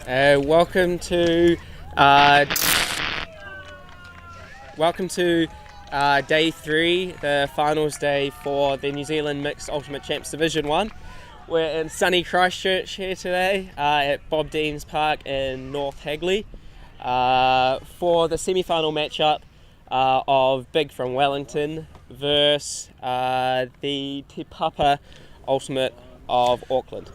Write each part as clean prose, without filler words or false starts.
Welcome to day 3, the finals day for the New Zealand Mixed Ultimate Champs Division 1. We're in sunny Christchurch here today at Bob Dean's Park in North Hagley for the semi-final matchup of Big from Wellington versus the Te Papa Ultimate of Auckland.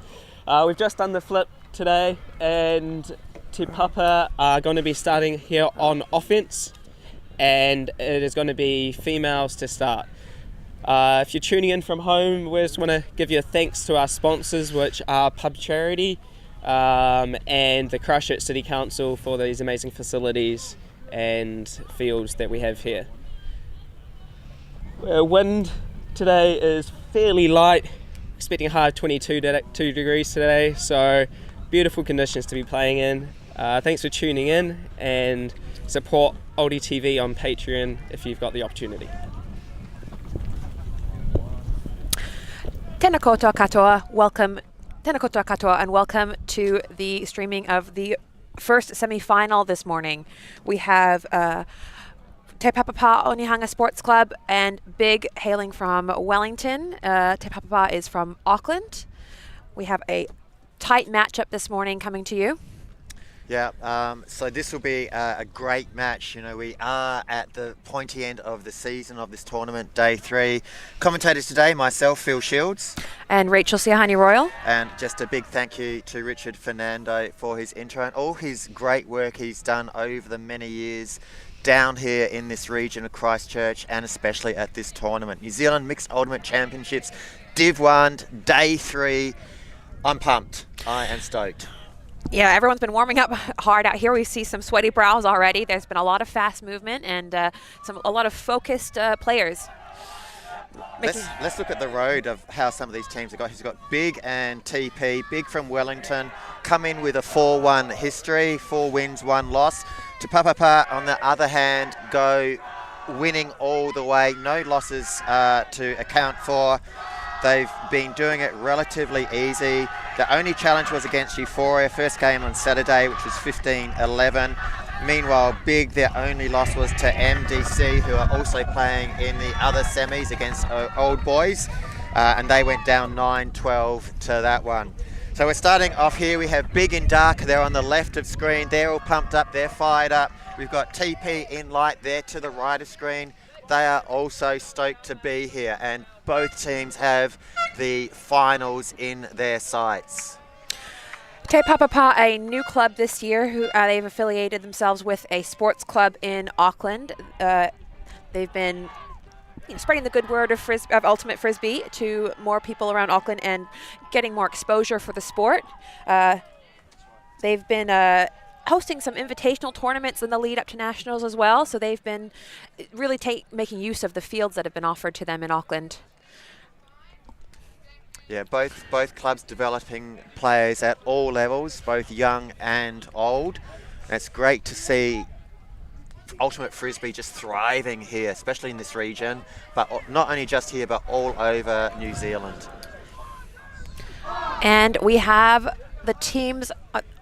We've just done the flip today, and Te Papa are going to be starting here on offense, and it is going to be females to start. If you're tuning in from home, we just want to give you a thanks to our sponsors, which are Pub Charity and the Christchurch City Council for these amazing facilities and fields that we have here. Wind today is fairly light, expecting a high of 22 degrees today, so beautiful conditions to be playing in. Thanks for tuning in, and support ULTI.TV on Patreon if you've got the opportunity. Tēnā koutou katoa, and welcome to the streaming of the first semi-final this morning. We have Te Papapa Onehunga Sports Club and Big hailing from Wellington. Te Papapa is from Auckland. We have a tight matchup this morning coming to you. Yeah, so this will be a great match. You know, we are at the pointy end of the season of this tournament, day 3. Commentators today, myself, Phil Shields. And Rachel Siahani Royal. And just a big thank you to Richard Fernando for his intro and all his great work he's done over the many years down here in this region of Christchurch, and especially at this tournament. New Zealand Mixed Ultimate Championships, Div 1, day 3. I'm pumped. I am stoked. Yeah, everyone's been warming up hard out here. We see some sweaty brows already. There's been a lot of fast movement and a lot of focused players. Let's look at the road of how some of these teams have got. He's got Big and TP. Big from Wellington come in with a 4-1 history, 4 wins, 1 loss. Te Papapa, on the other hand, go winning all the way, no losses to account for. They've been doing it relatively easy. The only challenge was against Euphoria, first game on Saturday, which was 15-11. Meanwhile, Big, their only loss was to MDC, who are also playing in the other semis against Old Boys, and they went down 9-12 to that one. So we're starting off here. We have Big in dark. They're on the left of screen. They're all pumped up. They're fired up. We've got TP in light there to the right of screen. They are also stoked to be here, and both teams have the finals in their sights. Te Papapa, a new club this year, who they've affiliated themselves with a sports club in Auckland. They've been spreading the good word of Ultimate Frisbee to more people around Auckland and getting more exposure for the sport. They've been hosting some invitational tournaments in the lead up to nationals as well, so they've been really making use of the fields that have been offered to them in Auckland. Yeah, both clubs developing players at all levels, both young and old. And it's great to see Ultimate Frisbee just thriving here, especially in this region, but not only just here, but all over New Zealand. And we have the teams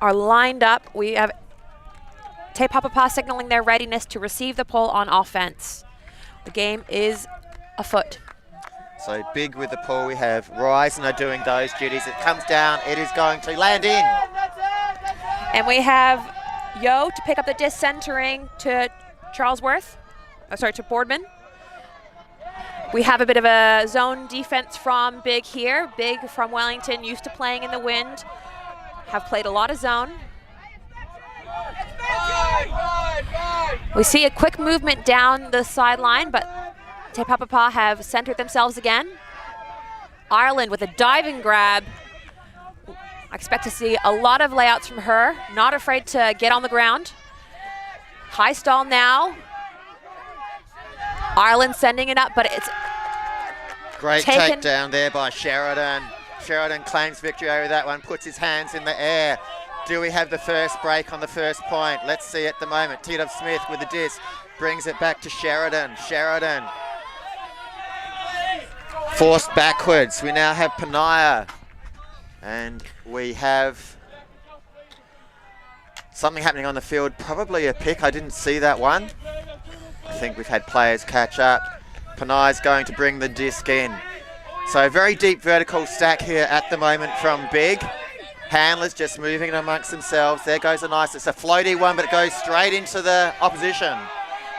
are lined up. We have Te Papapa signaling their readiness to receive the pull on offense. The game is afoot. So Big with the pull. We have Ryzen are doing those duties. It comes down. It is going to land in. And we have Yo to pick up the discentering to to Boardman. We have a bit of a zone defense from Big here. Big from Wellington, used to playing in the wind, have played a lot of zone. We see a quick movement down the sideline, but Te Papapa have centered themselves again. Ireland with a diving grab. I expect to see a lot of layouts from her. Not afraid to get on the ground. High stall now. Ireland sending it up, but it's great takedown there by Sheridan. Sheridan claims victory over that one, puts his hands in the air. Do we have the first break on the first point? Let's see at the moment. Tito Smith with the disc brings it back to Sheridan. Sheridan forced backwards. We now have Panaya, and we have Something happening on the field, probably a pick. I didn't see that one. I think we've had players catch up. Panay's going to bring the disc in. So a very deep vertical stack here at the moment from Big. Handlers just moving it amongst themselves. There goes a nice, it's a floaty one, but it goes straight into the opposition.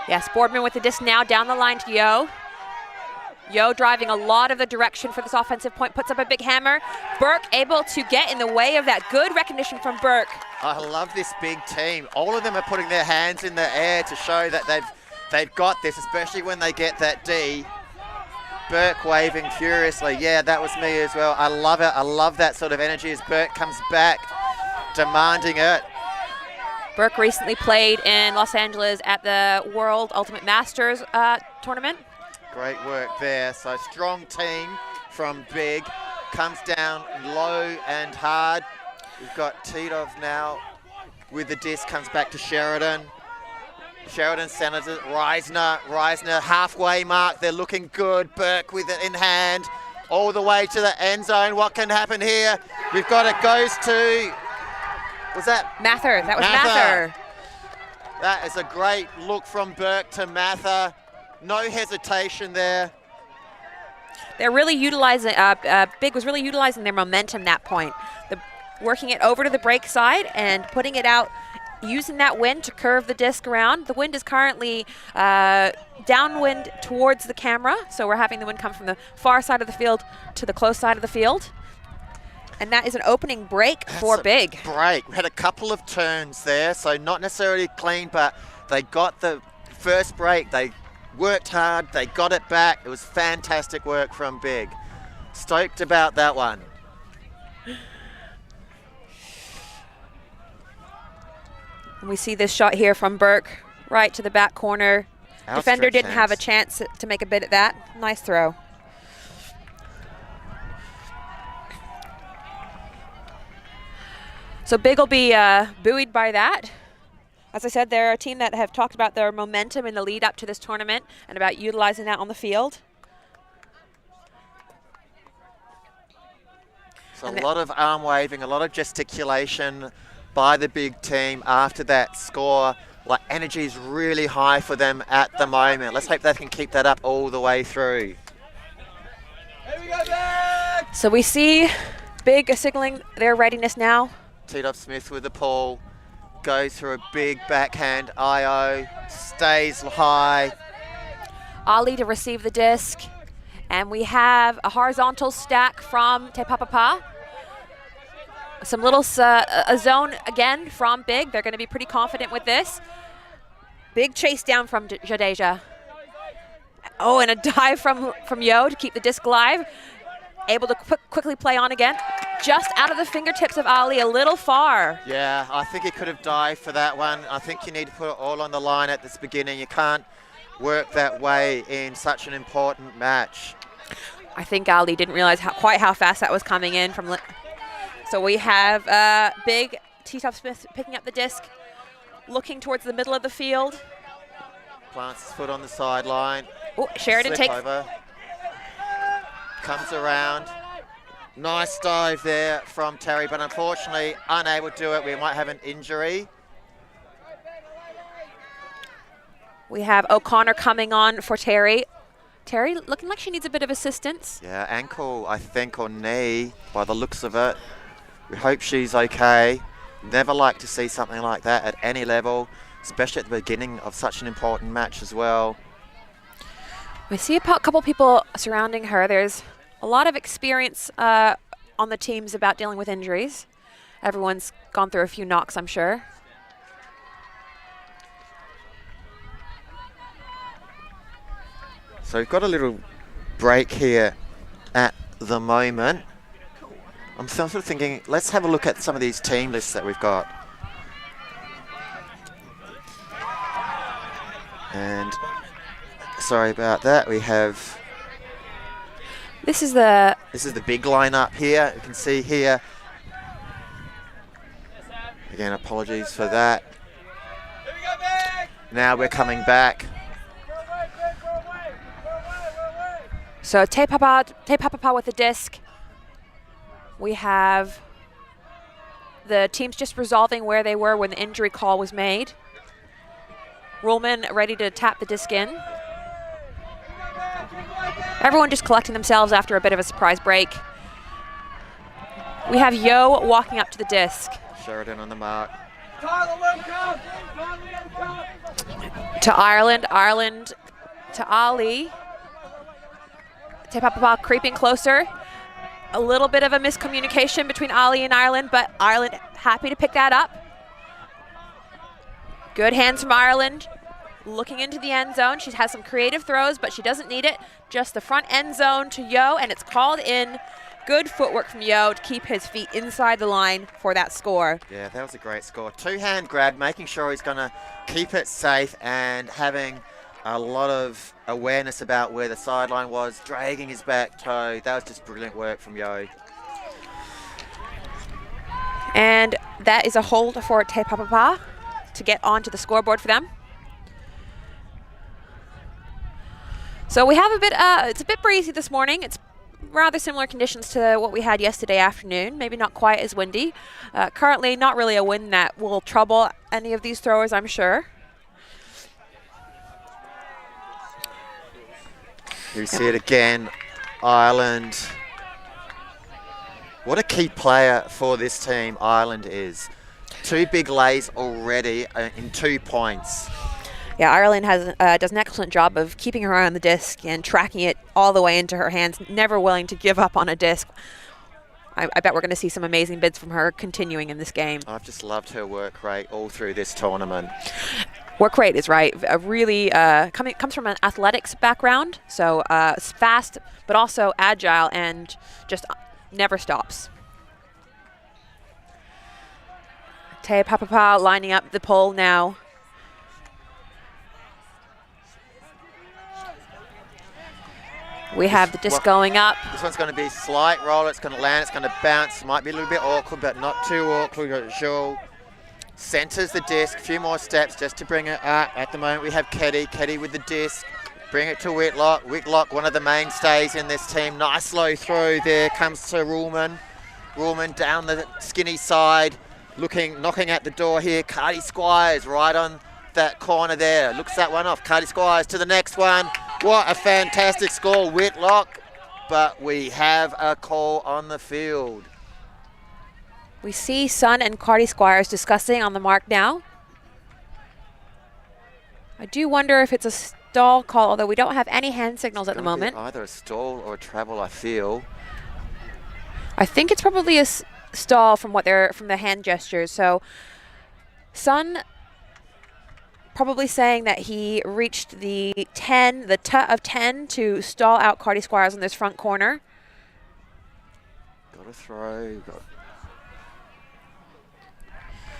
Yes, Boardman with the disc now down the line to Yo. Yo driving a lot of the direction for this offensive point, puts up a big hammer. Burke able to get in the way of that. Good recognition from Burke. I love this big team. All of them are putting their hands in the air to show that they've got this, especially when they get that D. Burke waving furiously. Yeah, that was me as well. I love it. I love that sort of energy as Burke comes back, demanding it. Burke recently played in Los Angeles at the World Ultimate Masters tournament. Great work there. So strong team from Big. Comes down low and hard. We've got Titov now with the disc, comes back to Sheridan. Sheridan centers it, Reisner halfway mark, they're looking good. Burke with it in hand, all the way to the end zone. What can happen here? We've got it, goes to, was that? Mather, that was Mather. That is a great look from Burke to Mather. No hesitation there. They're really utilizing, Big was really utilizing their momentum that point. Working it over to the break side and putting it out, using that wind to curve the disc around. The wind is currently downwind towards the camera, so we're having the wind come from the far side of the field to the close side of the field. And that is an opening break for Big. Break. We had a couple of turns there, so not necessarily clean, but they got the first break. They worked hard, they got it back. It was fantastic work from Big. Stoked about that one. And we see this shot here from Burke, right to the back corner. Defender didn't have a chance to make a bid at that. Nice throw. So Big will be buoyed by that. As I said, they're a team that have talked about their momentum in the lead up to this tournament and about utilizing that on the field. So a lot of arm waving, a lot of gesticulation by the Big team after that score. Like, energy is really high for them at the moment. Let's hope they can keep that up all the way through. So we see Big signaling their readiness now. Titov Smith with the pull, goes through a big backhand IO, stays high. Ali to receive the disc. And we have a horizontal stack from Te Papapa. Some little a zone again from Big. They're going to be pretty confident with this. Big chase down from Jadeja. Oh, and a dive from Yo to keep the disc alive. Able to quickly play on again. Just out of the fingertips of Ali, a little far. Yeah, I think he could have dived for that one. I think you need to put it all on the line at this beginning. You can't work that way in such an important match. I think Ali didn't realize quite how fast that was coming in from. So we have Big Titov Smith picking up the disc, looking towards the middle of the field. Plants his foot on the sideline. Oh, Sheridan takes over. Comes around. Nice dive there from Terry, but unfortunately unable to do it. We might have an injury. We have O'Connor coming on for Terry. Terry looking like she needs a bit of assistance. Yeah, ankle, I think, or knee, by the looks of it. We hope she's okay. Never like to see something like that at any level, especially at the beginning of such an important match as well. We see a couple people surrounding her. There's a lot of experience on the teams about dealing with injuries. Everyone's gone through a few knocks, I'm sure. So we've got a little break here at the moment. I'm sort of thinking, let's have a look at some of these team lists that we've got. And sorry about that, we have... This is the big lineup here. You can see here. Again, apologies for that. Now we're coming back. So Te Papapa with the disc. We have The team's just resolving where they were when the injury call was made. Ruhlman ready to tap the disc in. Everyone just collecting themselves after a bit of a surprise break. We have Yo walking up to the disc. Sheridan on the mark. To Ireland, Ireland to Ali. Te Papapa creeping closer. A little bit of a miscommunication between Ali and Ireland, but Ireland happy to pick that up. Good hands from Ireland. Looking into the end zone. She has some creative throws, but she doesn't need it. Just the front end zone to Yo, and it's called in. Good footwork from Yo to keep his feet inside the line for that score. Yeah, that was a great score. Two-hand grab, making sure he's going to keep it safe and having a lot of awareness about where the sideline was, dragging his back toe. That was just brilliant work from Yo. And that is a hold for Te Papapa to get onto the scoreboard for them. So we have a bit, it's a bit breezy this morning. It's rather similar conditions to what we had yesterday afternoon, maybe not quite as windy. Currently not really a wind that will trouble any of these throwers, I'm sure. You see it again, Ireland. What a key player for this team Ireland is. 2 big lays already in 2 points. Yeah, Ireland does an excellent job of keeping her eye on the disc and tracking it all the way into her hands, never willing to give up on a disc. I bet we're going to see some amazing bids from her continuing in this game. I've just loved her work rate all through this tournament. Work rate is right. Really comes from an athletics background, so fast but also agile and just never stops. Te Papapa lining up the pole now. We have the disc going up. This one's going to be slight roll. It's going to land. It's going to bounce. Might be a little bit awkward, but not too awkward. Joel centers the disc. A few more steps just to bring it up. At the moment, we have Keddy with the disc. Bring it to Whitlock. Whitlock, one of the mainstays in this team. Nice low throw there. Comes to Ruhlman. Ruhlman down the skinny side. Knocking at the door here. Cardi Squires right on that corner there. Looks that one off. Cardi Squires to the next one. What a fantastic score, Whitlock. But we have a call on the field. We see Sun and Cardi Squires discussing on the mark now. I do wonder if it's a stall call, although we don't have any hand signals at the moment. Either a stall or a travel, I feel. I think it's probably a stall from the hand gestures. So Sun probably saying that he reached the 10, the tut of 10 to stall out Cardi Squires in this front corner. Got a throw.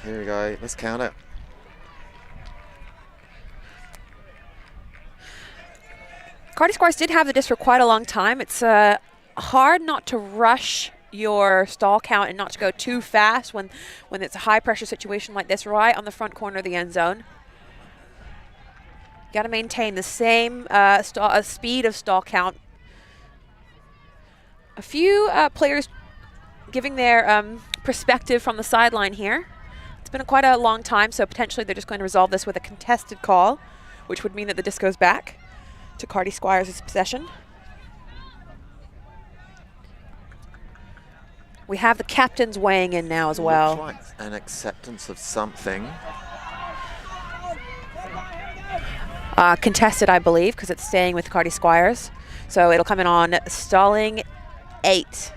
Here we go. Let's count it. Cardi Squires did have the disc for quite a long time. It's hard not to rush your stall count and not to go too fast when it's a high pressure situation like this right on the front corner of the end zone. Got to maintain the same speed of stall count. A few players giving their perspective from the sideline here. It's been quite a long time, so potentially they're just going to resolve this with a contested call, which would mean that the disc goes back to Cardi Squires' possession. We have the captains weighing in now as well. Looks like an acceptance of something. Contested, I believe, because it's staying with Cardi Squires. So it'll come in on stalling 8.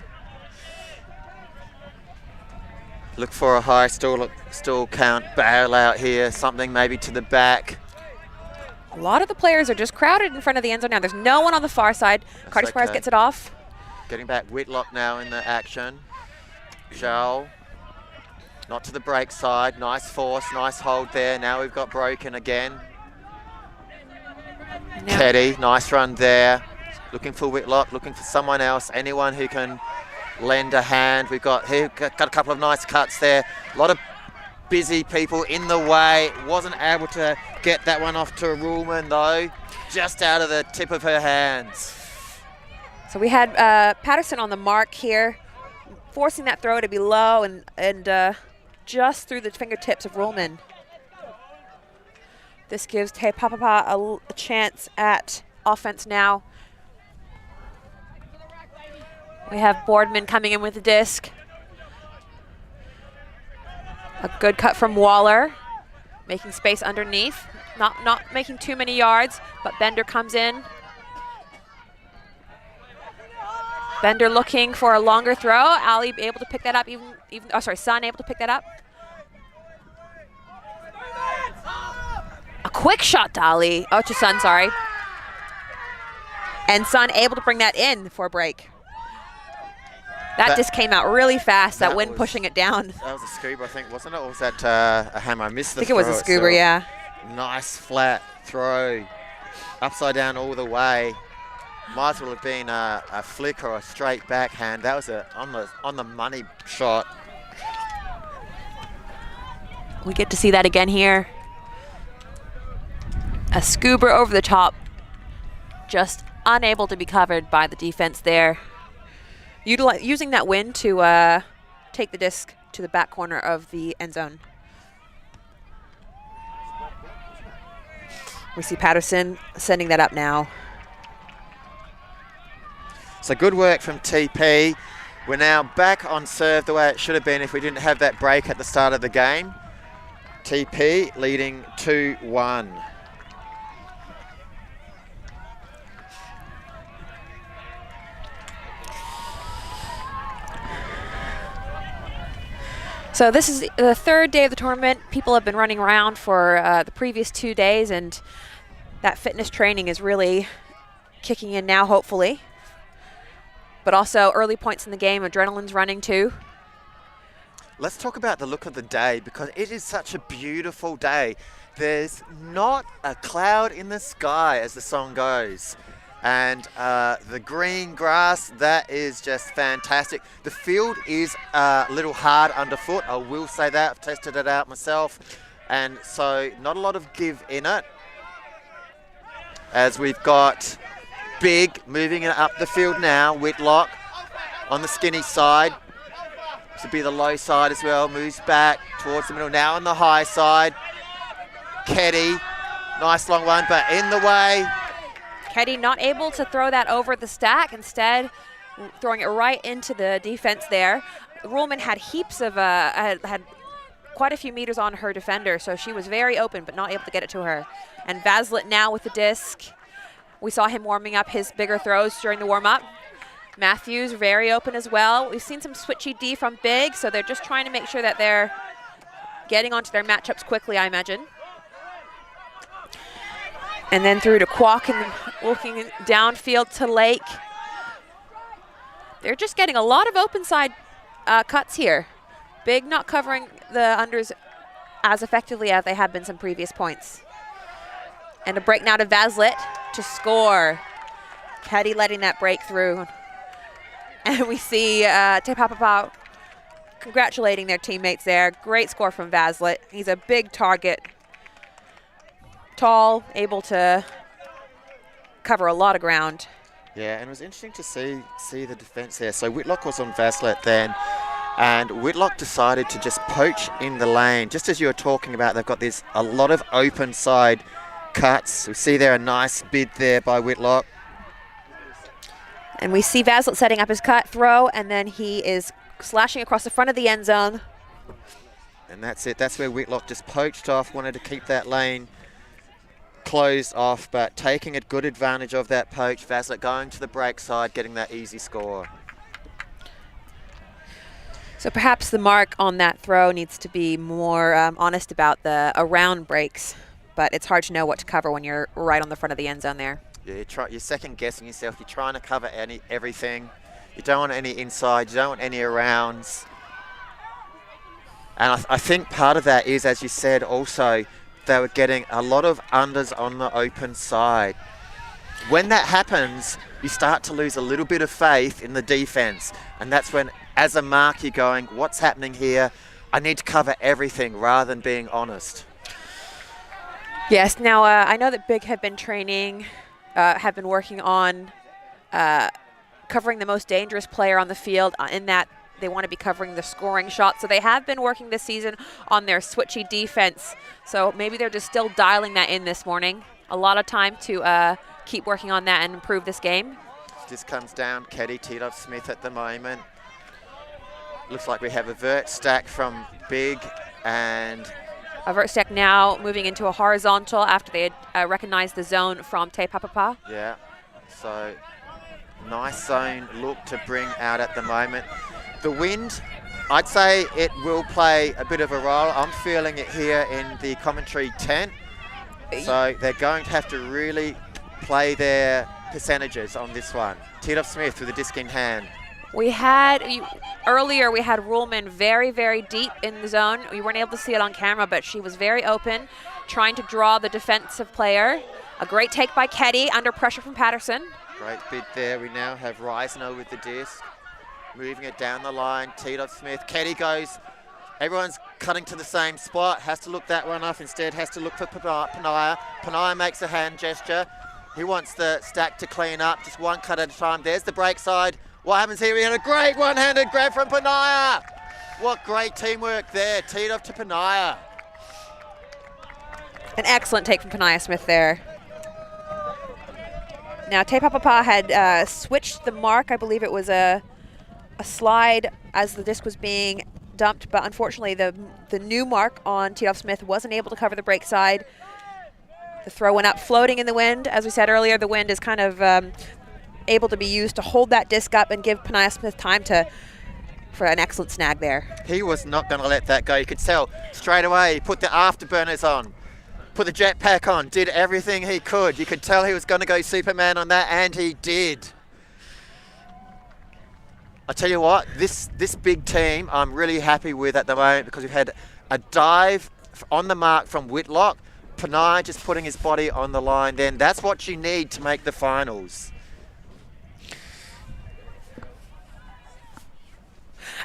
Look for a high stall count, bail out here, something maybe to the back. A lot of the players are just crowded in front of the end zone now. There's no one on the far side. That's Cardi Squires gets it off. Getting back Whitlock now in the action. Joel, not to the break side. Nice force, nice hold there. Now we've got broken again. Keddy, nice run there. Looking for Whitlock, looking for someone else, anyone who can lend a hand. We've got a couple of nice cuts there. A lot of busy people in the way. Wasn't able to get that one off to Ruhlman though. Just out of the tip of her hands. So we had Patterson on the mark here, forcing that throw to be low and just through the fingertips of Ruhlman. This gives Te Papapa a chance at offense now. We have Boardman coming in with the disc. A good cut from Waller, making space underneath. Not making too many yards, but Bender comes in. Bender looking for a longer throw. Ali able to pick that up, Sun able to pick that up. A quick shot to Ali, to Sun, sorry. And Sun able to bring that in for a break. That just came out really fast, that wind pushing it down. That was a scuba, I think, wasn't it? Or was that a hammer? I missed the throw. I think it was a scuba, yeah. Nice flat throw, upside down all the way. Might as well have been a flick or a straight backhand. That was on the money shot. We get to see that again here. A scuba over the top, just unable to be covered by the defense there. Using that wind to take the disc to the back corner of the end zone. We see Patterson sending that up now. So good work from TP. We're now back on serve the way it should have been if we didn't have that break at the start of the game. TP leading 2-1. So this is the third day of the tournament. People have been running around for the previous 2 days, and that fitness training is really kicking in now, hopefully. But also early points in the game, adrenaline's running too. Let's talk about the look of the day, because it is such a beautiful day. There's not a cloud in the sky, as the song goes. And the green grass, that is just fantastic. The field is a little hard underfoot, I will say that. I've tested it out myself. And so not a lot of give in it. As we've got Big moving it up the field now. Whitlock on the skinny side. This would be the low side as well. Moves back towards the middle. Now on the high side. Keddy, nice long one, but in the way. Keddy not able to throw that over the stack, instead throwing it right into the defense there. Ruhlman had heaps of, had quite a few meters on her defender, so she was very open but not able to get it to her. And Vaslet now with the disc. We saw him warming up his bigger throws during the warm-up. Matthews very open as well. We've seen some switchy D from Big, so they're just trying to make sure that they're getting onto their matchups quickly, I imagine. And then through to Kwok and looking downfield to Lake. They're just getting a lot of open side cuts here. Big not covering the unders as effectively as they have been some previous points. And a break now to Vaslet to score. Keddy letting that break through. And we see Te Papapa congratulating their teammates there. Great score from Vaslet. He's a big target. Tall, able to cover a lot of ground. Yeah, and it was interesting to see the defense there. So Whitlock was on Vaslet then, and Whitlock decided to just poach in the lane. Just as you were talking about, they've got a lot of open side cuts. We see there a nice bid there by Whitlock. And we see Vaslet setting up his cut throw, and then he is slashing across the front of the end zone. And that's it. That's where Whitlock just poached off, wanted to keep that lane closed off, but taking a good advantage of that poach. Vaslet going to the break side, getting that easy score. So perhaps the mark on that throw needs to be more honest about the around breaks, but it's hard to know what to cover when you're right on the front of the end zone there. Yeah, you're second guessing yourself. You're trying to cover everything. You don't want any inside. You don't want any arounds. And I think part of that is, as you said, also they were getting a lot of unders on the open side. When that happens, you start to lose a little bit of faith in the defense. And that's when, as a mark, you're going, what's happening here? I need to cover everything rather than being honest. Yes, now I know that Big have been training, have been working on covering the most dangerous player on the field in that they want to be covering the scoring shot. So they have been working this season on their switchy defense. So maybe they're just still dialing that in this morning. A lot of time to keep working on that and improve this game. This comes down Keddy Tito Smith at the moment. Looks like we have a vert stack from Big and a vert stack now moving into a horizontal after they had recognized the zone from Te Papapa. Yeah, so nice zone look to bring out at the moment. The wind, I'd say it will play a bit of a role. I'm feeling it here in the commentary tent. So they're going to have to really play their percentages on this one. Tito Smith with a disc in hand. Earlier we had Ruhlman very, very deep in the zone. We weren't able to see it on camera, but she was very open, trying to draw the defensive player. A great take by Keddy under pressure from Patterson. Great bid there. We now have Reisner with the disc, moving it down the line. Tito Smith, Keddy goes. Everyone's cutting to the same spot. Has to look that one off. Instead, has to look for Panaya. Panaya makes a hand gesture. He wants the stack to clean up, just one cut at a time. There's the break side. What happens here? We had a great one-handed grab from Panaya. What great teamwork there. Teed off to Panaya. An excellent take from Panaya Smith there. Now, Te Papapa had switched the mark. I believe it was a slide as the disc was being dumped, but unfortunately the new mark on Teed off Smith wasn't able to cover the break side. The throw went up floating in the wind. As we said earlier, the wind is kind of able to be used to hold that disc up and give Panaya Smith time for an excellent snag there. He was not going to let that go. You could tell straight away. He put the afterburners on, put the jetpack on, did everything he could. You could tell he was going to go Superman on that, and he did. I tell you what, this big team I'm really happy with at the moment, because we've had a dive on the mark from Whitlock. Panay just putting his body on the line then. That's what you need to make the finals.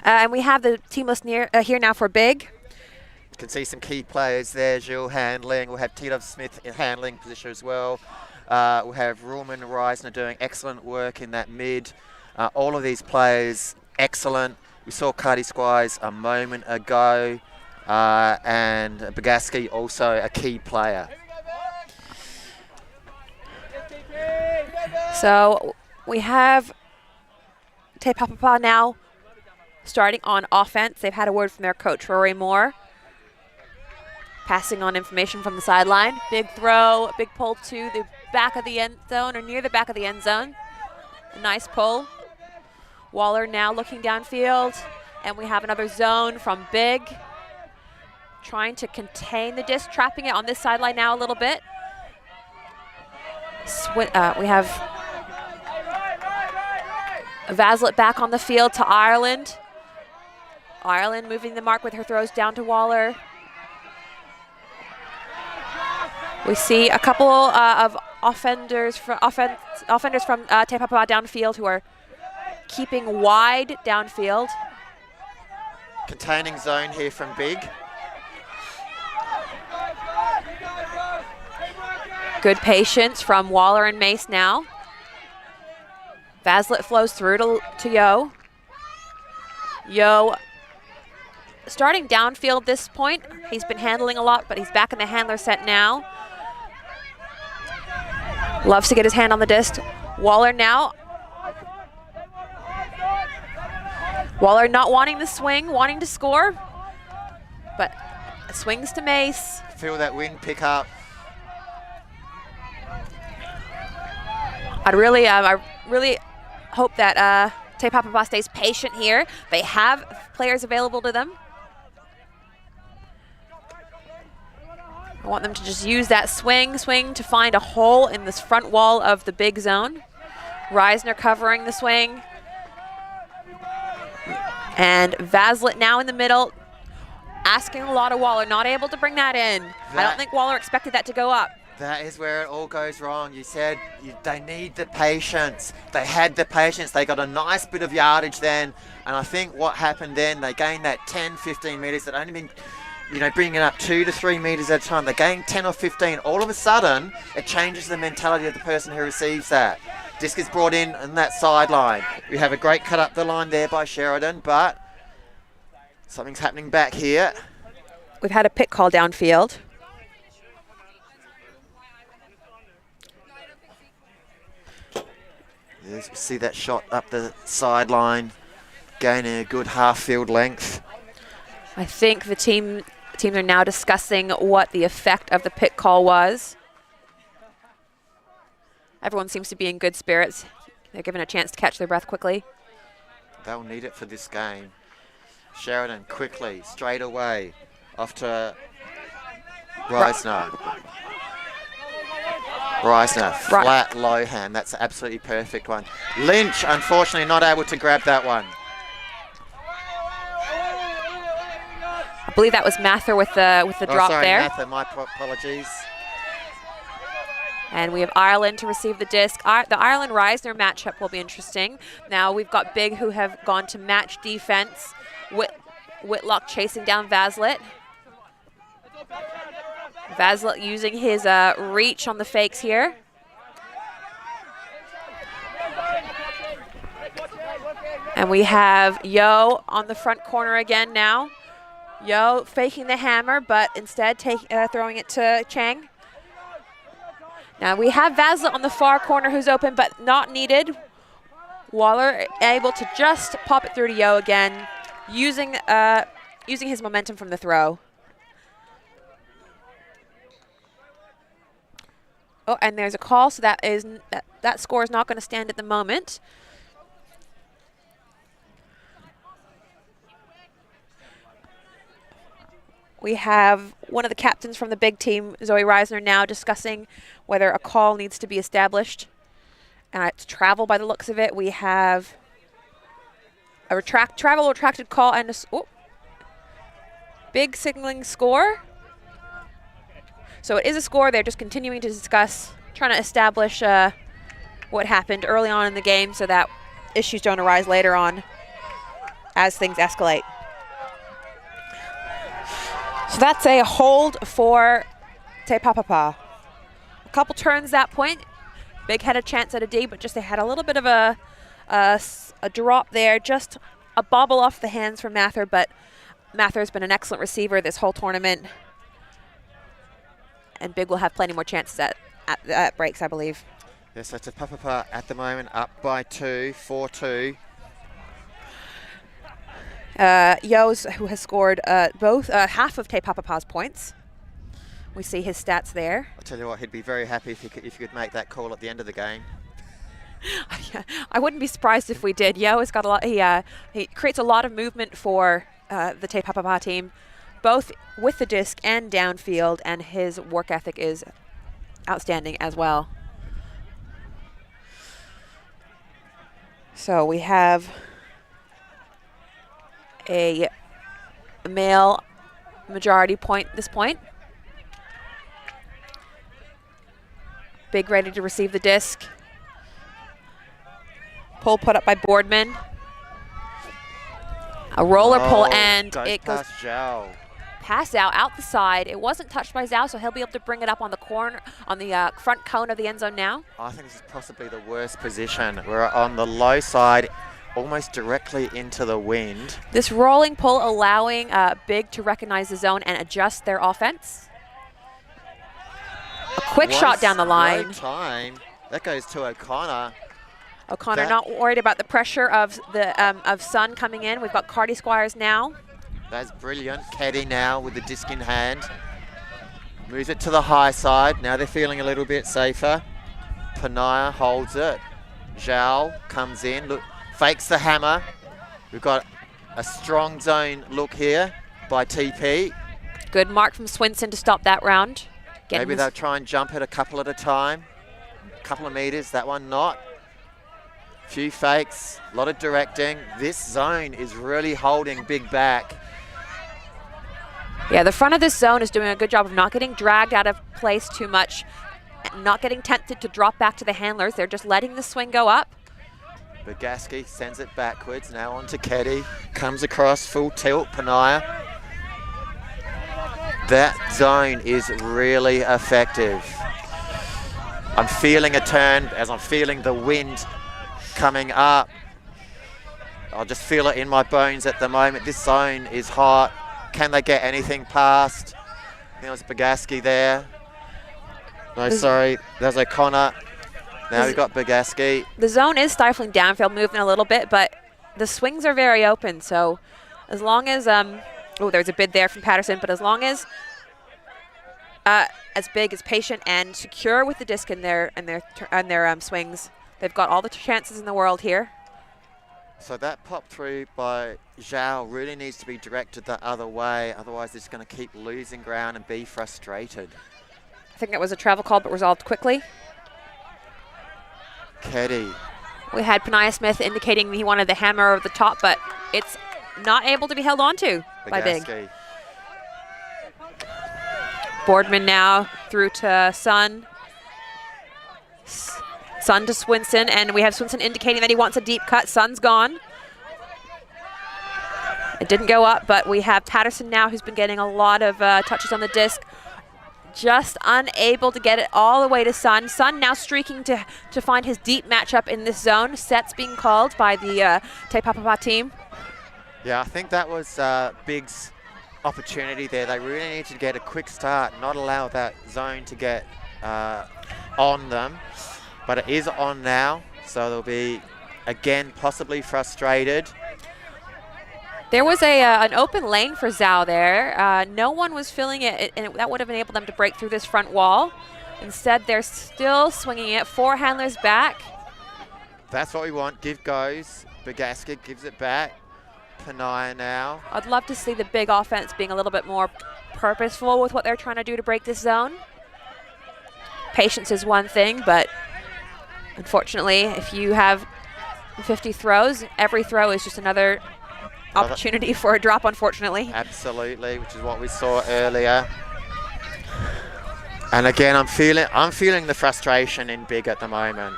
And we have the team list here now for Big. You can see some key players there. Jules handling. We'll have Tito Smith in handling position as well. We'll have Ruhlman and Reisner doing excellent work in that mid. All of these players, excellent. We saw Cardi Squires a moment ago. And Bagaski also a key player. So we have Te Papapa now starting on offense. They've had a word from their coach, Rory Moore. Passing on information from the sideline. Big throw, big pull to the back of the end zone, or near the back of the end zone. A nice pull. Waller now looking downfield. And we have another zone from Big. Trying to contain the disc, trapping it on this sideline now a little bit. We have Vaslet back on the field to Ireland. Ireland moving the mark with her throws down to Waller. We see a couple of offenders from Te Papapa downfield who are keeping wide downfield. Containing zone here from Big. Good patience from Waller and Mace now. Vaslet flows through to Yo. Yo starting downfield this point. He's been handling a lot, but he's back in the handler set now. Loves to get his hand on the disc. Waller now. Waller not wanting the swing, wanting to score, but swings to Mace. Feel that wind pick up. I really hope that Te Papapa stays patient here. They have players available to them. I want them to just use that swing to find a hole in this front wall of the big zone. Reisner covering the swing. And Vaslet now in the middle, asking a lot of Waller, not able to bring that in. I don't think Waller expected that to go up. That is where it all goes wrong. You said they need the patience. They had the patience. They got a nice bit of yardage then. And I think what happened then, they gained that 10, 15 metres that only been, bringing it up 2 to 3 metres at a time. They gained 10 or 15. All of a sudden, it changes the mentality of the person who receives that. Disc is brought in on that sideline. We have a great cut up the line there by Sheridan, but Something's happening back here. We've had a pit call downfield. Yes, you see that shot up the sideline, gaining a good half field length. I think the teams are now discussing what the effect of the pit call was. Everyone seems to be in good spirits. They're given a chance to catch their breath quickly. They'll need it for this game. Sheridan quickly, straight away, off to Reisner. Reisner, flat low hand. That's an absolutely perfect one. Lynch, unfortunately, not able to grab that one. I believe that was Mather with the drop sorry, there. Mather, my apologies. And we have Ireland to receive the disc. The Ireland-Reisner matchup will be interesting. Now we've got Big, who have gone to match defense. Whitlock chasing down Vaslet. Vaslet using his reach on the fakes here. And we have Yo on the front corner again now. Yo faking the hammer, but instead throwing it to Chang. Now we have Vaslet on the far corner who's open, but not needed. Waller able to just pop it through to Yo again, using his momentum from the throw. Oh, and there's a call, so that score is not going to stand at the moment. We have one of the captains from the big team, Zoe Reisner, now discussing whether a call needs to be established. And it's travel by the looks of it. We have a travel retracted call and a big signaling score. So it is a score. They're just continuing to discuss, trying to establish what happened early on in the game so that issues don't arise later on as things escalate. So that's a hold for Te Papapa. A couple turns that point. Big had a chance at a D, but just they had a little bit of a drop there. Just a bobble off the hands from Mather, but Mather's been an excellent receiver this whole tournament. And Big will have plenty more chances at breaks, I believe. Yes, so Te Papapa at the moment up by 2, 4-2. Yos, who has scored both half of Te Papapa's points. We see his stats there. I'll tell you what, he'd be very happy if you could make that call at the end of the game. I wouldn't be surprised if we did. Yo has got a lot. He creates a lot of movement for the Te Papapa team, both with the disc and downfield, and his work ethic is outstanding as well. So we have a male majority point at this point. Big ready to receive the disc. Pull put up by Boardman. A roller pull, and it goes past Zhao out the side. It wasn't touched by Zhao, so he'll be able to bring it up on the corner, on the front cone of the end zone now. I think this is possibly the worst position. We're on the low side, almost directly into the wind. This rolling pull allowing Big to recognize the zone and adjust their offense. A quick shot down the line. Time. That goes to O'Connor. O'Connor not worried about the pressure of Sun coming in. We've got Cardi Squires now. That's brilliant. Caddy now with the disc in hand. Moves it to the high side. Now they're feeling a little bit safer. Panaya holds it. Zhao comes in. Look, fakes the hammer. We've got a strong zone look here by TP. Good mark from Swinson to stop that round. Maybe they'll try and jump it a couple at a time. A couple of meters, that one not. Few fakes, a lot of directing. This zone is really holding Big back. Yeah, the front of this zone is doing a good job of not getting dragged out of place too much, not getting tempted to drop back to the handlers. They're just letting the swing go up. Bogaski sends it backwards, now on to Keddy. Comes across, full tilt, Panaya. That zone is really effective. I'm feeling a turn as I'm feeling the wind coming up. I just feel it in my bones at the moment. This zone is hot. Can they get anything past? I think there was Bagaski there. No, sorry, there's O'Connor. Now we've got Bagaski. The zone is stifling downfield movement a little bit, but the swings are very open. So as long as, oh, there's a bid there from Patterson, but as long as Big is patient and secure with the disc in their swings, they've got all the chances in the world here. So that pop through by Zhao really needs to be directed the other way, otherwise it's going to keep losing ground and be frustrated. I think that was a travel call, but resolved quickly. Keddy. We had Panaya Smith indicating he wanted the hammer over the top, but it's not able to be held onto by Big. Boardman now through to Sun. Sun to Swinson, and we have Swinson indicating that he wants a deep cut. Sun's gone. It didn't go up, but we have Patterson now, who's been getting a lot of touches on the disc. Just unable to get it all the way to Sun. Sun now streaking to find his deep matchup in this zone. Sets being called by the Te Papapa team. Yeah, I think that was Big's opportunity there. They really need to get a quick start, not allow that zone to get on them. But it is on now, so they'll be, again, possibly frustrated. There was an open lane for Zhao there. No one was filling it, and that would have enabled them to break through this front wall. Instead, they're still swinging it. 4 handlers back. That's what we want. Give goes. Bagaska gives it back. Panaya now. I'd love to see the Big offense being a little bit more purposeful with what they're trying to do to break this zone. Patience is one thing, but unfortunately, if you have 50 throws, every throw is just another opportunity for a drop, unfortunately. Absolutely, which is what we saw earlier. And again, I'm feeling the frustration in Big at the moment.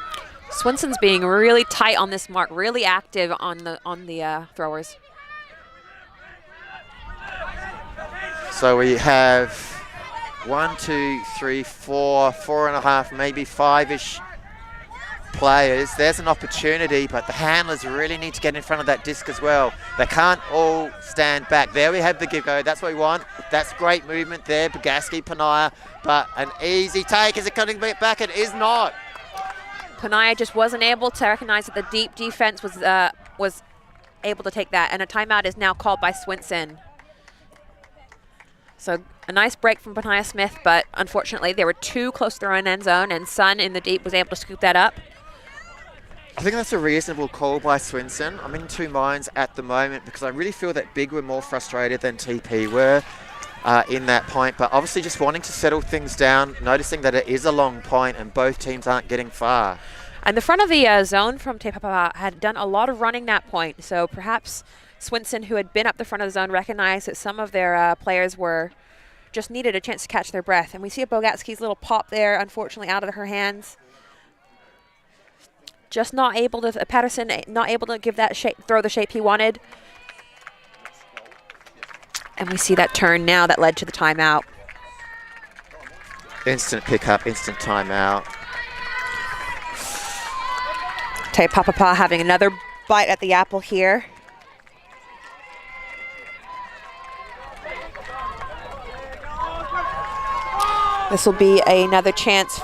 Swinson's being really tight on this mark, really active on the throwers. So we have 1, 2, 3, 4, 4.5, maybe 5-ish players. There's an opportunity, but the handlers really need to get in front of that disc as well. They can't all stand back. There we have the give go. That's what we want. That's great movement there. Bagaski, Panaya, but an easy take. Is it coming back? It is not. Panaya just wasn't able to recognize that the deep defense was able to take that, and a timeout is now called by Swinson. So a nice break from Panaya Smith, but unfortunately they were too close to their own end zone, and Sun in the deep was able to scoop that up. I think that's a reasonable call by Swinson. I'm in two minds at the moment because I really feel that Big were more frustrated than TP were in that point, but obviously just wanting to settle things down, noticing that it is a long point and both teams aren't getting far. And the front of the zone from Te Papapa had done a lot of running that point, so perhaps Swinson, who had been up the front of the zone, recognized that some of their players were just needed a chance to catch their breath. And we see a Bogatski's little pop there, unfortunately out of her hands. Just not able to, Patterson not able to give that shape, throw the shape he wanted. And we see that turn now that led to the timeout. Instant pickup, instant timeout. Te Papapa having another bite at the apple here. This will be another chance.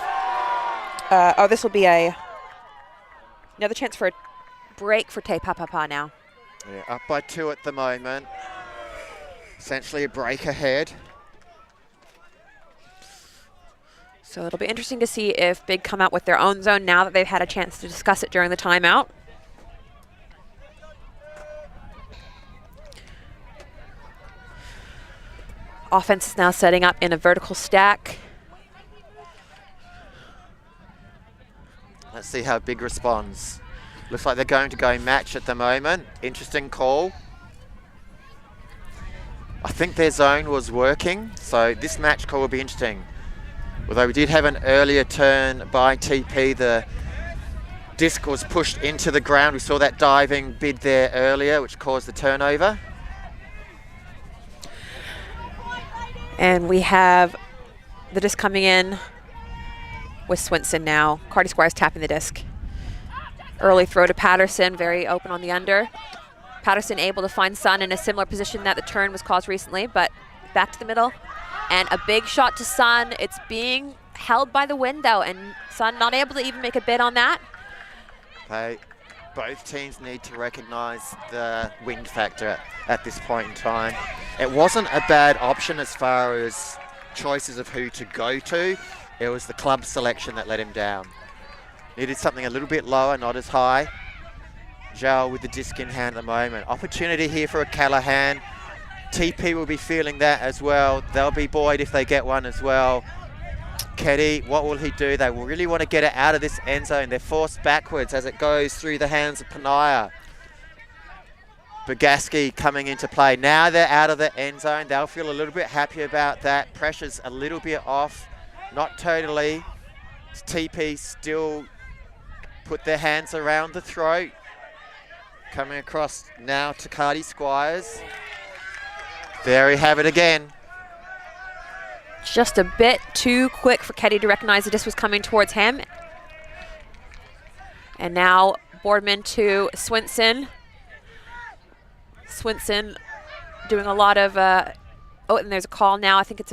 This will be another chance for a break for Te Papapa now. Yeah, up by 2 at the moment. Essentially a break ahead. So it'll be interesting to see if Big come out with their own zone now that they've had a chance to discuss it during the timeout. Offense is now setting up in a vertical stack. Let's see how Big responds. Looks like they're going to go match at the moment. Interesting call. I think their zone was working, so this match call will be interesting. Although we did have an earlier turn by TP, the disc was pushed into the ground. We saw that diving bid there earlier, which caused the turnover. And we have the disc coming in with Swinson now. Cardi Squires tapping the disc. Early throw to Patterson, very open on the under. Patterson able to find Sun in a similar position that the turn was caused recently, but back to the middle. And a big shot to Sun. It's being held by the wind though, and Sun not able to even make a bid on that. Both teams need to recognize the wind factor at this point in time. It wasn't a bad option as far as choices of who to go to. It was the club selection that let him down. Needed something a little bit lower, not as high. Zhao with the disc in hand at the moment. Opportunity here for a Callahan. TP will be feeling that as well. They'll be buoyed if they get one as well. Keddy, what will he do? They will really want to get it out of this end zone. They're forced backwards as it goes through the hands of Panaya. Bogaski coming into play. Now they're out of the end zone. They'll feel a little bit happy about that. Pressure's a little bit off. Not totally. TP still put their hands around the throat. Coming across now to Cardi Squires. There we have it again. Just a bit too quick for Keddy to recognize the disc was coming towards him. And now Boardman to Swinson. Swinson doing a lot of, oh, and there's a call now. I think it's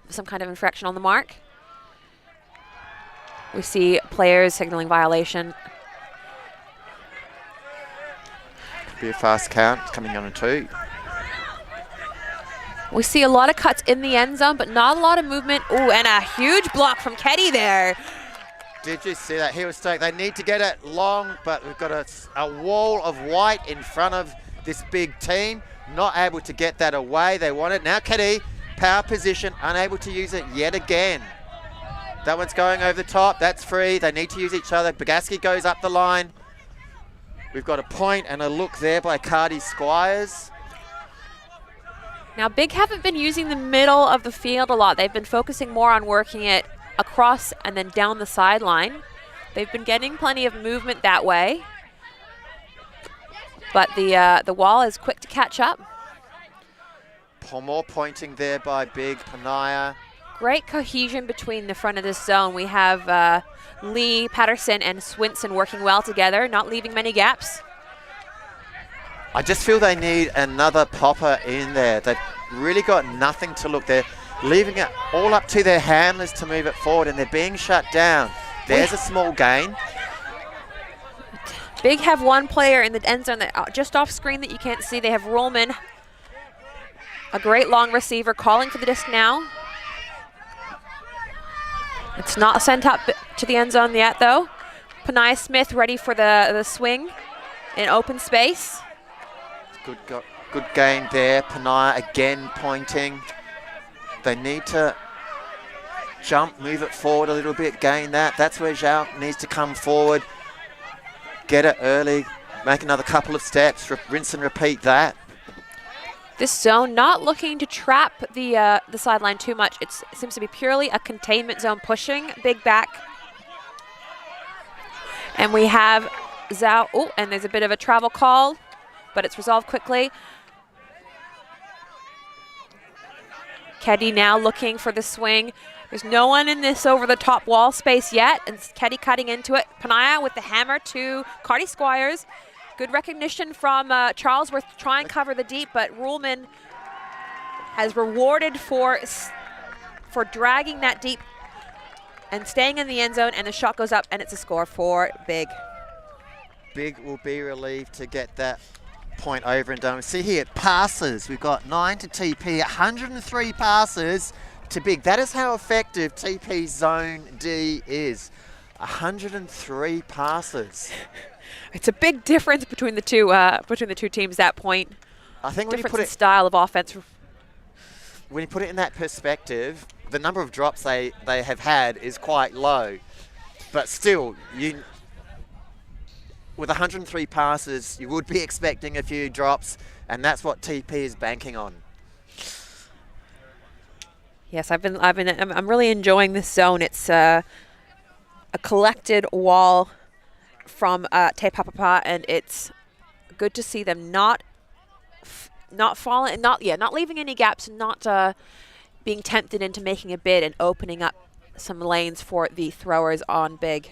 some kind of infraction on the mark. We see players signaling violation. Could be a fast count. It's coming on a 2. We see a lot of cuts in the end zone, but not a lot of movement. Ooh, and a huge block from Keddy there. Did you see that? He was stuck. They need to get it long, but we've got a wall of white in front of this big team. Not able to get that away. They want it. Now Keddy, power position, unable to use it yet again. That one's going over the top. That's free. They need to use each other. Bogaski goes up the line. We've got a point and a look there by Cardi Squires. Now, Big haven't been using the middle of the field a lot. They've been focusing more on working it across and then down the sideline. They've been getting plenty of movement that way. But the wall is quick to catch up. More pointing there by Big. Panaya. Great cohesion between the front of this zone. We have Lee, Patterson, and Swinson working well together, not leaving many gaps. I just feel they need another popper in there. They've really got nothing to look. They're leaving it all up to their handlers to move it forward, and they're being shut down. There's a small gain. Big have one player in the end zone that just off screen that you can't see. They have Rollman, a great long receiver, calling for the disc now. It's not sent up to the end zone yet, though. Panaya Smith ready for the swing in open space. Good gain there. Panaya again pointing. They need to jump, move it forward a little bit, gain that. That's where Zhao needs to come forward, get it early, make another couple of steps, rinse and repeat that. This zone not looking to trap the sideline too much. It seems to be purely a containment zone, pushing Big back. And we have Zhao, oh, and there's a bit of a travel call, but it's resolved quickly. Keddy now looking for the swing. There's no one in this over-the-top wall space yet, and Keddy cutting into it. Panaya with the hammer to Cardi Squires. Good recognition from Charlesworth to try and cover the deep, but Ruhlman has rewarded for dragging that deep and staying in the end zone, and the shot goes up, and it's a score for Big. Big will be relieved to get that point over and done. See here, passes. We've got 9 to TP, 103 passes to Big. That is how effective TP Zone D is. 103 passes. It's a big difference between the two teams. That point. I think when you put it style of offense. When you put it in that perspective, the number of drops they have had is quite low, but still, with 103 passes, you would be expecting a few drops, and that's what TP is banking on. Yes, I'm really enjoying this zone. It's a collected wall from Te Papapa, and it's good to see them not falling, not leaving any gaps, and not being tempted into making a bid and opening up some lanes for the throwers on Big.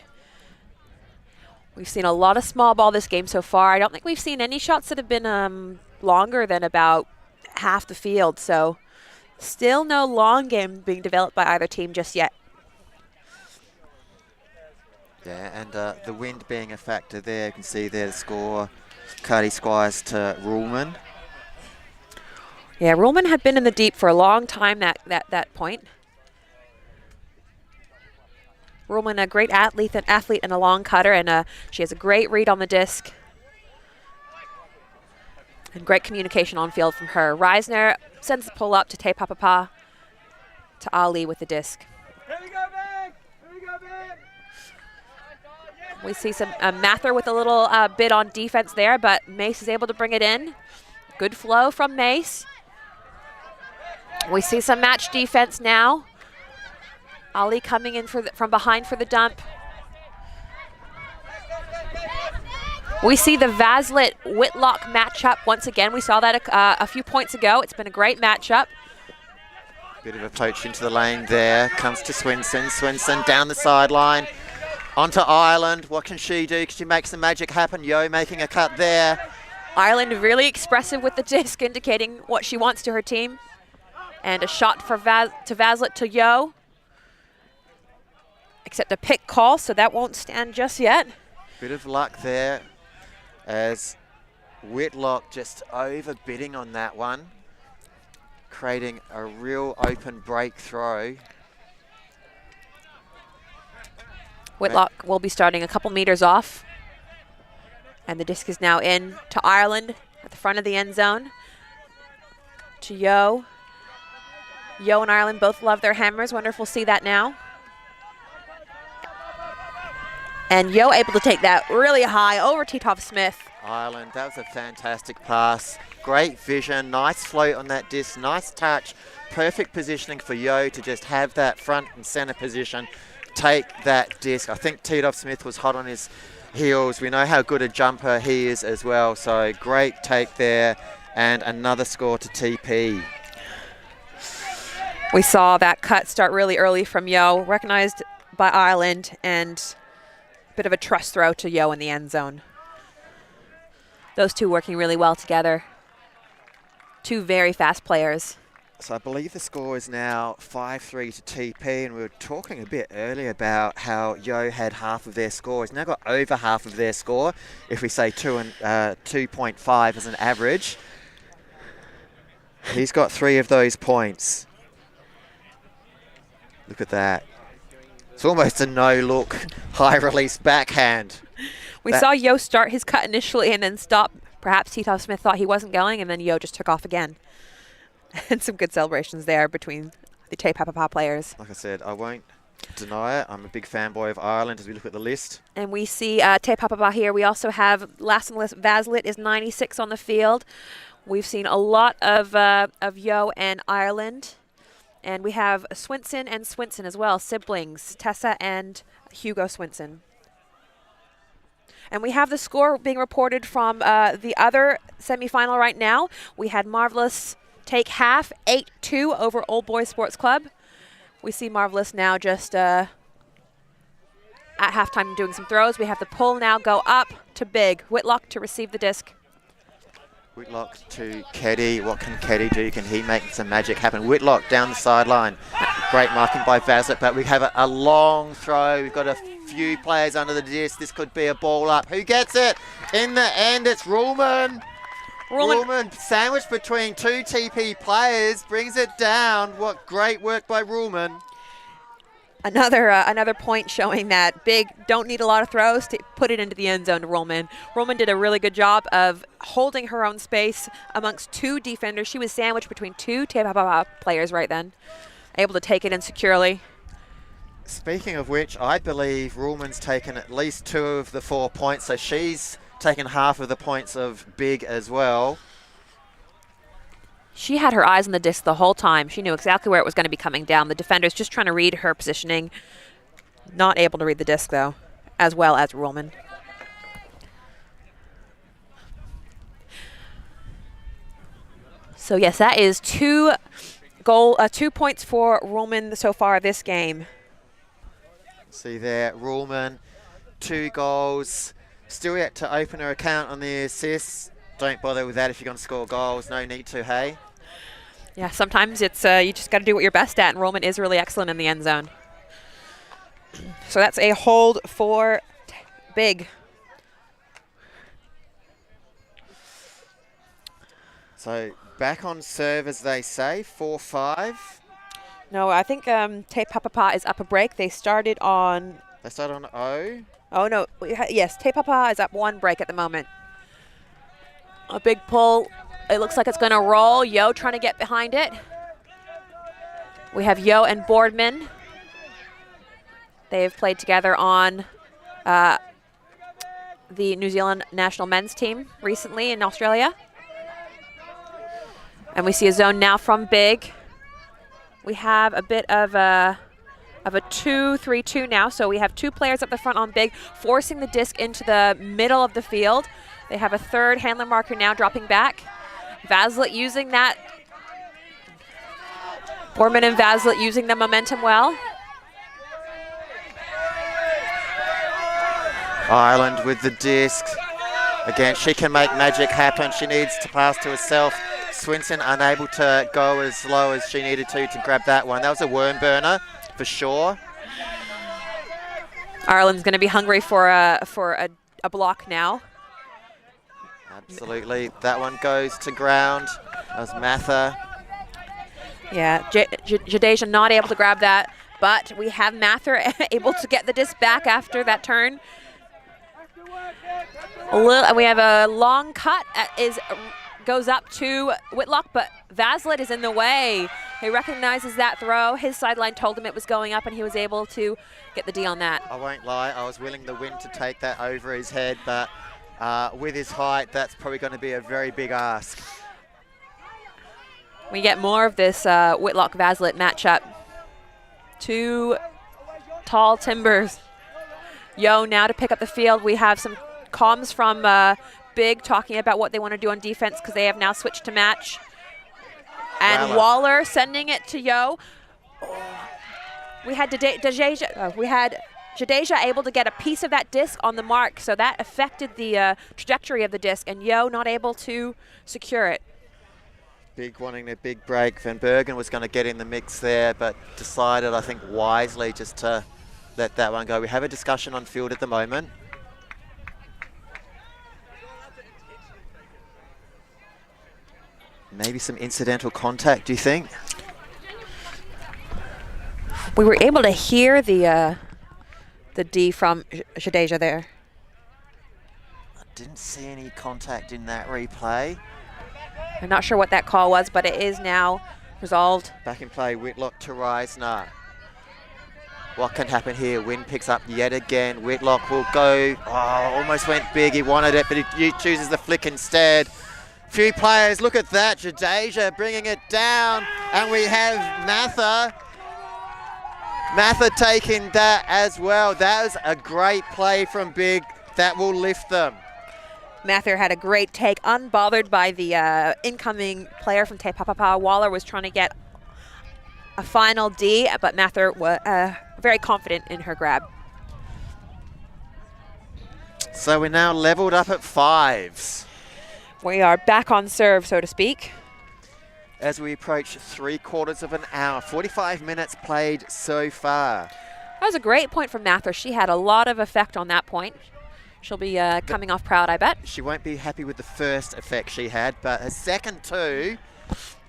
We've seen a lot of small ball this game so far. I don't think we've seen any shots that have been longer than about half the field. So still no long game being developed by either team just yet. Yeah, and the wind being a factor there. You can see there the score, Cardi Squires to Ruhlman. Yeah, Ruhlman had been in the deep for a long time that point. Ruhlman, a great athlete and a long cutter, and she has a great read on the disc. And great communication on field from her. Reisner sends the pull up to Papapa, to Ali with the disc. Here we go, back! Here we go, back! We see some Mather with a little bit on defense there, but Mace is able to bring it in. Good flow from Mace. We see some match defense now. Ali coming in from behind for the dump. We see the Vaslet-Whitlock matchup once again. We saw that a few points ago. It's been a great matchup. Bit of a poach into the lane there. Comes to Swinson. Swinson down the sideline. Onto Ireland. What can she do? Can she make some magic happen? Yo making a cut there. Ireland really expressive with the disc, indicating what she wants to her team. And a shot for to Vaslet to Yo. Except a pick call, so that won't stand just yet. Bit of luck there as Whitlock just overbidding on that one, creating a real open break throw. Whitlock will be starting a couple meters off. And the disc is now in to Ireland at the front of the end zone. To Yo. Yo and Ireland both love their hammers. Wonder if we'll see that now. And Yo able to take that really high over Titov Smith. Ireland, that was a fantastic pass. Great vision, nice float on that disc, nice touch. Perfect positioning for Yo to just have that front and center position. Take that disc. I think Titov Smith was hot on his heels. We know how good a jumper he is as well. So great take there. And another score to TP. We saw that cut start really early from Yo, recognized by Ireland, and bit of a trust throw to Yo in the end zone. Those two working really well together. Two very fast players. So I believe the score is now 5-3 to TP, and we were talking a bit earlier about how Yo had half of their score. He's now got over half of their score, if we say 2.5 as an average. He's got 3 of those points. Look at that. It's almost a no-look, high-release backhand. We saw Yo start his cut initially and then stop. Perhaps Titov Smith thought he wasn't going, and then Yo just took off again. And some good celebrations there between the Papapa players. Like I said, I won't deny it. I'm a big fanboy of Ireland as we look at the list. And we see Papapa here. We also have, last on the list, Vaslet is 96 on the field. We've seen a lot of Yo and Ireland. And we have Swinson and Swinson as well, siblings, Tessa and Hugo Swinson. And we have the score being reported from the other semifinal right now. We had Marvelous take half, 8-2 over Old Boys Sports Club. We see Marvelous now just at halftime doing some throws. We have the pull now go up to Big. Whitlock to receive the disc. Whitlock to Keddy. What can Keddy do? Can he make some magic happen? Whitlock down the sideline. Great marking by Vaslet, but we have a long throw. We've got a few players under the disc. This could be a ball up. Who gets it? In the end, it's Ruhlman. Ruhlman sandwiched between 2 TP players, brings it down. What great work by Ruhlman. Another point showing that Big don't need a lot of throws to put it into the end zone to Ruhlman. Ruhlman did a really good job of holding her own space amongst 2 defenders. She was sandwiched between 2 Papapa players right then, able to take it in securely. Speaking of which, I believe Ruhlman's taken at least 2 of the 4 points, so she's taken half of the points of Big as well. She had her eyes on the disc the whole time. She knew exactly where it was going to be coming down. The defender's just trying to read her positioning. Not able to read the disc, though, as well as Ruhlman. So, yes, that is 2 points for Ruhlman so far this game. See there, Ruhlman, 2 goals. Still yet to open her account on the assists. Don't bother with that if you're going to score goals. No need to, hey? Yeah, sometimes it's you just got to do what you're best at, and Rollman is really excellent in the end zone. So that's a hold for Big. So back on serve, as they say, 4-5. No, I think Te Papapa is up a break. They started on... They start on O. Oh, no. Yes, Te Papapa is up 1 break at the moment. A big pull. It looks like it's going to roll. Yo trying to get behind it. We have Yo and Boardman. They've played together on the New Zealand national men's team recently in Australia. And we see a zone now from Big. We have a bit of a 2-3-2 now. So we have 2 players up the front on Big, forcing the disc into the middle of the field. They have a 3rd handler marker now dropping back. Vazlet using that. Boardman and Vazlet using the momentum well. Ireland with the disc. Again, she can make magic happen. She needs to pass to herself. Swinson unable to go as low as she needed to grab that one. That was a worm burner for sure. Ireland's going to be hungry for a block now. Absolutely. That one goes to ground. That was Mather. Yeah, Jadeja not able to grab that, but we have Mather able to get the disc back after that turn. We have a long cut goes up to Whitlock, but Vazlet is in the way. He recognizes that throw. His sideline told him it was going up, and he was able to get the D on that. I won't lie, I was willing the wind to take that over his head, but with his height, that's probably going to be a very big ask. We get more of this Whitlock-Vazlet matchup. 2 tall timbers. Yo now to pick up the field. We have some comms from Big talking about what they want to do on defense because they have now switched to match. And Waller sending it to Yo. We had Jadeja able to get a piece of that disc on the mark, so that affected the trajectory of the disc, and Yo not able to secure it. Big wanting a big break. Van Bergen was going to get in the mix there, but decided, I think, wisely just to let that one go. We have a discussion on field at the moment. Maybe some incidental contact, do you think? We were able to hear the D from Jadeja there. I didn't see any contact in that replay. I'm not sure what that call was, but it is now resolved. Back in play, Whitlock to Reisner. What can happen here? Wind picks up yet again. Whitlock will go. Oh, almost went big. He wanted it, but he chooses the flick instead. Few players, look at that. Jadeja bringing it down. And we have Mather taking that as well. That was a great play from Big. That will lift them. Mather had a great take, unbothered by the incoming player from Te Papapa. Waller was trying to get a final D, but Mather was very confident in her grab. So we're now leveled up at 5s. We are back on serve, so to speak. As we approach 3/4 of an hour, 45 minutes played so far. That was a great point from Mather. She had a lot of effect on that point. She'll be coming off proud, I bet. She won't be happy with the first effect she had, but her second two,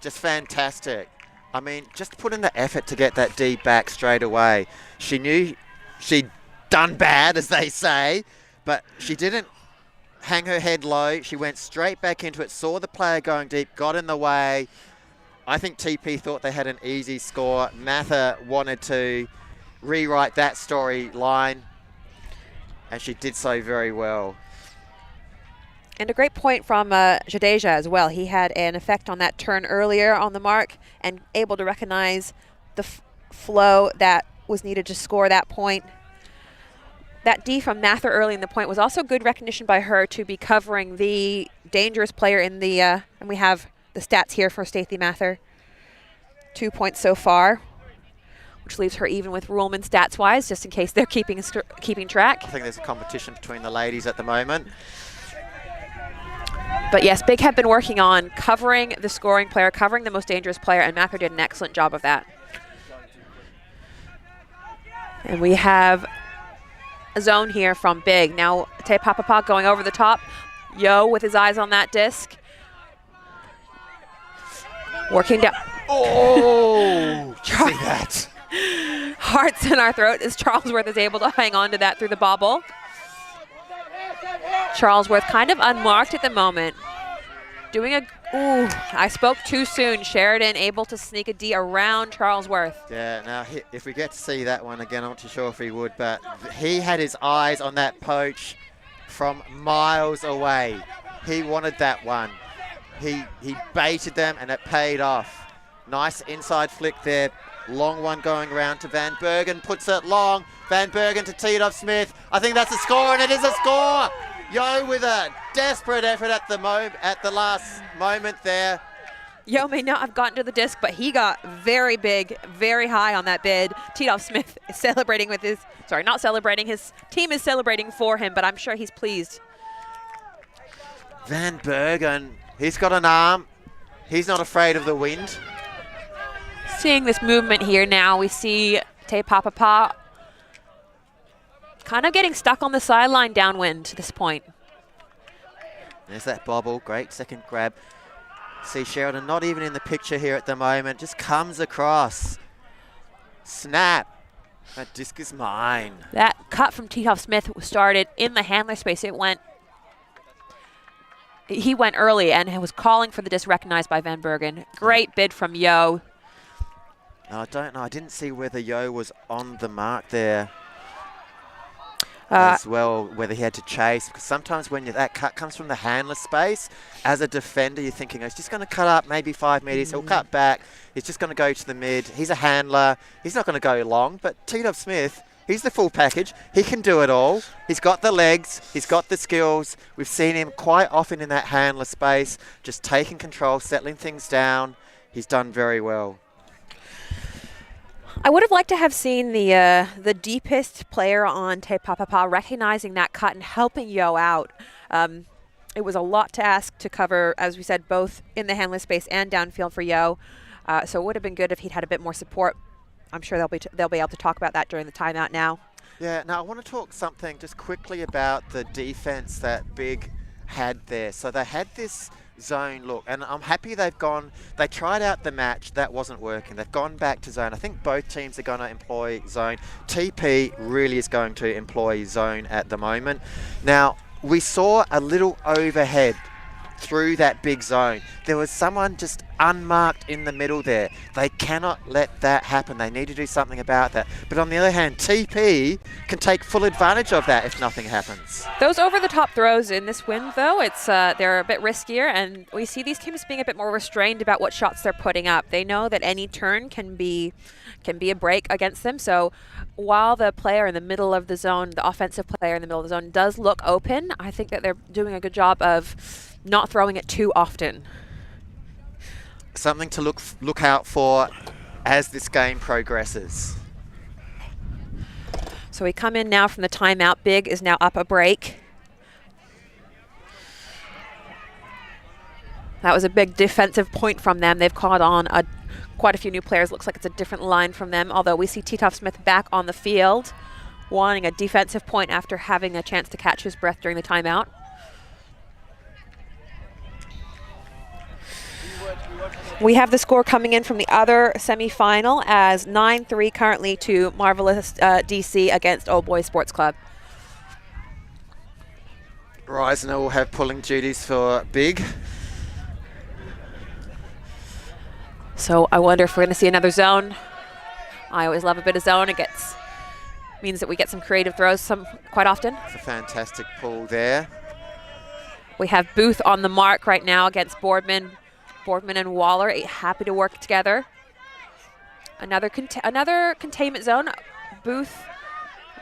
just fantastic. I mean, just put in the effort to get that D back straight away. She knew she'd done bad, as they say, but she didn't hang her head low. She went straight back into it, saw the player going deep, got in the way. I think TP thought they had an easy score. Mather wanted to rewrite that storyline, and she did so very well. And a great point from Jadeja as well. He had an effect on that turn earlier on the mark and able to recognize the flow that was needed to score that point. That D from Mather early in the point was also good recognition by her to be covering the dangerous player in the, and we have the stats here for Stacey Mather. 2 points so far. which leaves her even with Ruhlman stats-wise, just in case they're keeping track. I think there's a competition between the ladies at the moment. But yes, Big have been working on covering the scoring player, covering the most dangerous player, and Mather did an excellent job of that. And we have a zone here from Big. Now Te Papapa going over the top. Yo with his eyes on that disc. Working down. Oh, see that? Hearts in our throat as Charlesworth is able to hang on to that through the bobble. Charlesworth kind of unmarked at the moment. Doing a, ooh, I spoke too soon. Sheridan able to sneak a D around Charlesworth. Yeah, now if we get to see that one again, I'm not too sure if he would, but he had his eyes on that poach from miles away. He wanted that one. He baited them and it paid off. Nice inside flick there. Long one going around to Van Bergen, puts it long. Van Bergen to Tito Smith. I think that's a score, and it is a score. Yo with a desperate effort at the last moment there. Yo may not have gotten to the disc, but he got very big, very high on that bid. Tito Smith is celebrating with his, sorry, not celebrating, his team is celebrating for him, but I'm sure he's pleased. Van Bergen, he's got an arm. He's not afraid of the wind. Seeing this movement here now, we see Te Papapa kind of getting stuck on the sideline downwind to this point. There's that bobble, great second grab. See Sheridan not even in the picture here at the moment, just comes across. Snap, that disc is mine. That cut from Tito Smith started in the handler space. He went early and was calling for the disc recognized by Van Bergen. Great bid from Yo. I don't know, I didn't see whether Yo was on the mark there. As well, whether he had to chase, because sometimes when that cut comes from the handler space, as a defender, you're thinking, oh, he's just going to cut up maybe 5 meters, he'll cut back, he's just going to go to the mid, he's a handler, he's not going to go long, but Tito Smith, he's the full package, he can do it all, he's got the legs, he's got the skills, we've seen him quite often in that handler space, just taking control, settling things down, he's done very well. I would have liked to have seen the deepest player on Te Papapa recognizing that cut and helping Yo out. It was a lot to ask to cover, as we said, both in the handler space and downfield for Yo. So it would have been good if he'd had a bit more support. I'm sure they'll be able to talk about that during the timeout now. Yeah, now I want to talk something just quickly about the defense that Big had there. So they had this zone look, and I'm happy they tried out the match, that wasn't working, they've gone back to zone. I think both teams are going to employ zone. TP really is going to employ zone at the moment. Now we saw a little overhead through that big zone. There was someone just unmarked in the middle there. They cannot let that happen. They need to do something about that. But on the other hand, TP can take full advantage of that if nothing happens. Those over-the-top throws in this wind, though, they're a bit riskier, and we see these teams being a bit more restrained about what shots they're putting up. They know that any turn can be a break against them. So while the player in the middle of the zone, the offensive player in the middle of the zone, does look open, I think that they're doing a good job of not throwing it too often. Something to look out for as this game progresses. So we come in now from the timeout. Big is now up a break. That was a big defensive point from them. They've caught on quite a few new players. Looks like it's a different line from them, although we see Tito Smith back on the field, wanting a defensive point after having a chance to catch his breath during the timeout. We have the score coming in from the other semi-final as 9-3 currently to Marvelous DC against Old Boys Sports Club. Reisner will have pulling duties for Big. So I wonder if we're going to see another zone. I always love a bit of zone. It means that we get some creative throws quite often. It's a fantastic pull there. We have Booth on the mark right now against Boardman. Boardman and Waller happy to work together. Another containment zone. Booth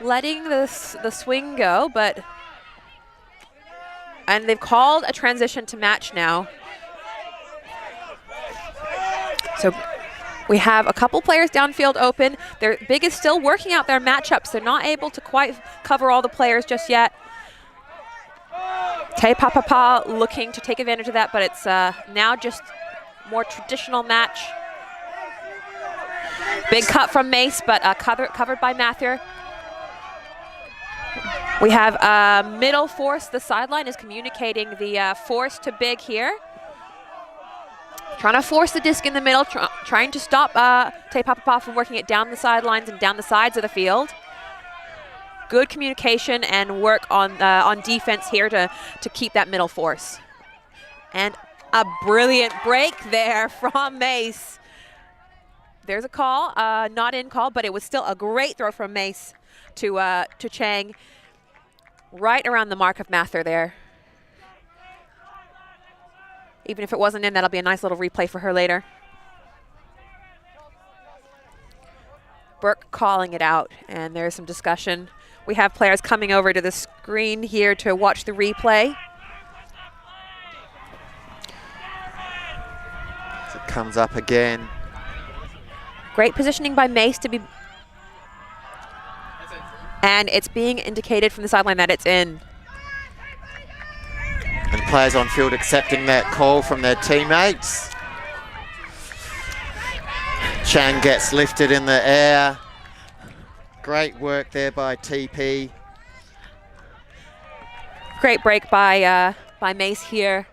letting the swing go, and they've called a transition to match now. So We have a couple players downfield open. Their big is still working out their matchups. They're not able to quite cover all the players just yet. Papapa looking to take advantage of that, but it's now just more traditional match. Big cut from Mace, but covered by Mather. We have middle force. The sideline is communicating the force to big here. Trying to force the disc in the middle, trying to stop Papapa from working it down the sidelines and down the sides of the field. Good communication and work on defense here to keep that middle force. And a brilliant break there from Mace. There's a call, not in call, but it was still a great throw from Mace to Chang. Right around the mark of Mather there. Even if it wasn't in, that'll be a nice little replay for her later. Burke calling it out, and there's some discussion. We have players coming over to the screen here to watch the replay. So it comes up again. Great positioning by Mace to be... And it's being indicated from the sideline that it's in. And players on field accepting that call from their teammates. Chang gets lifted in the air. Great work there by TP. Great break by Mace here.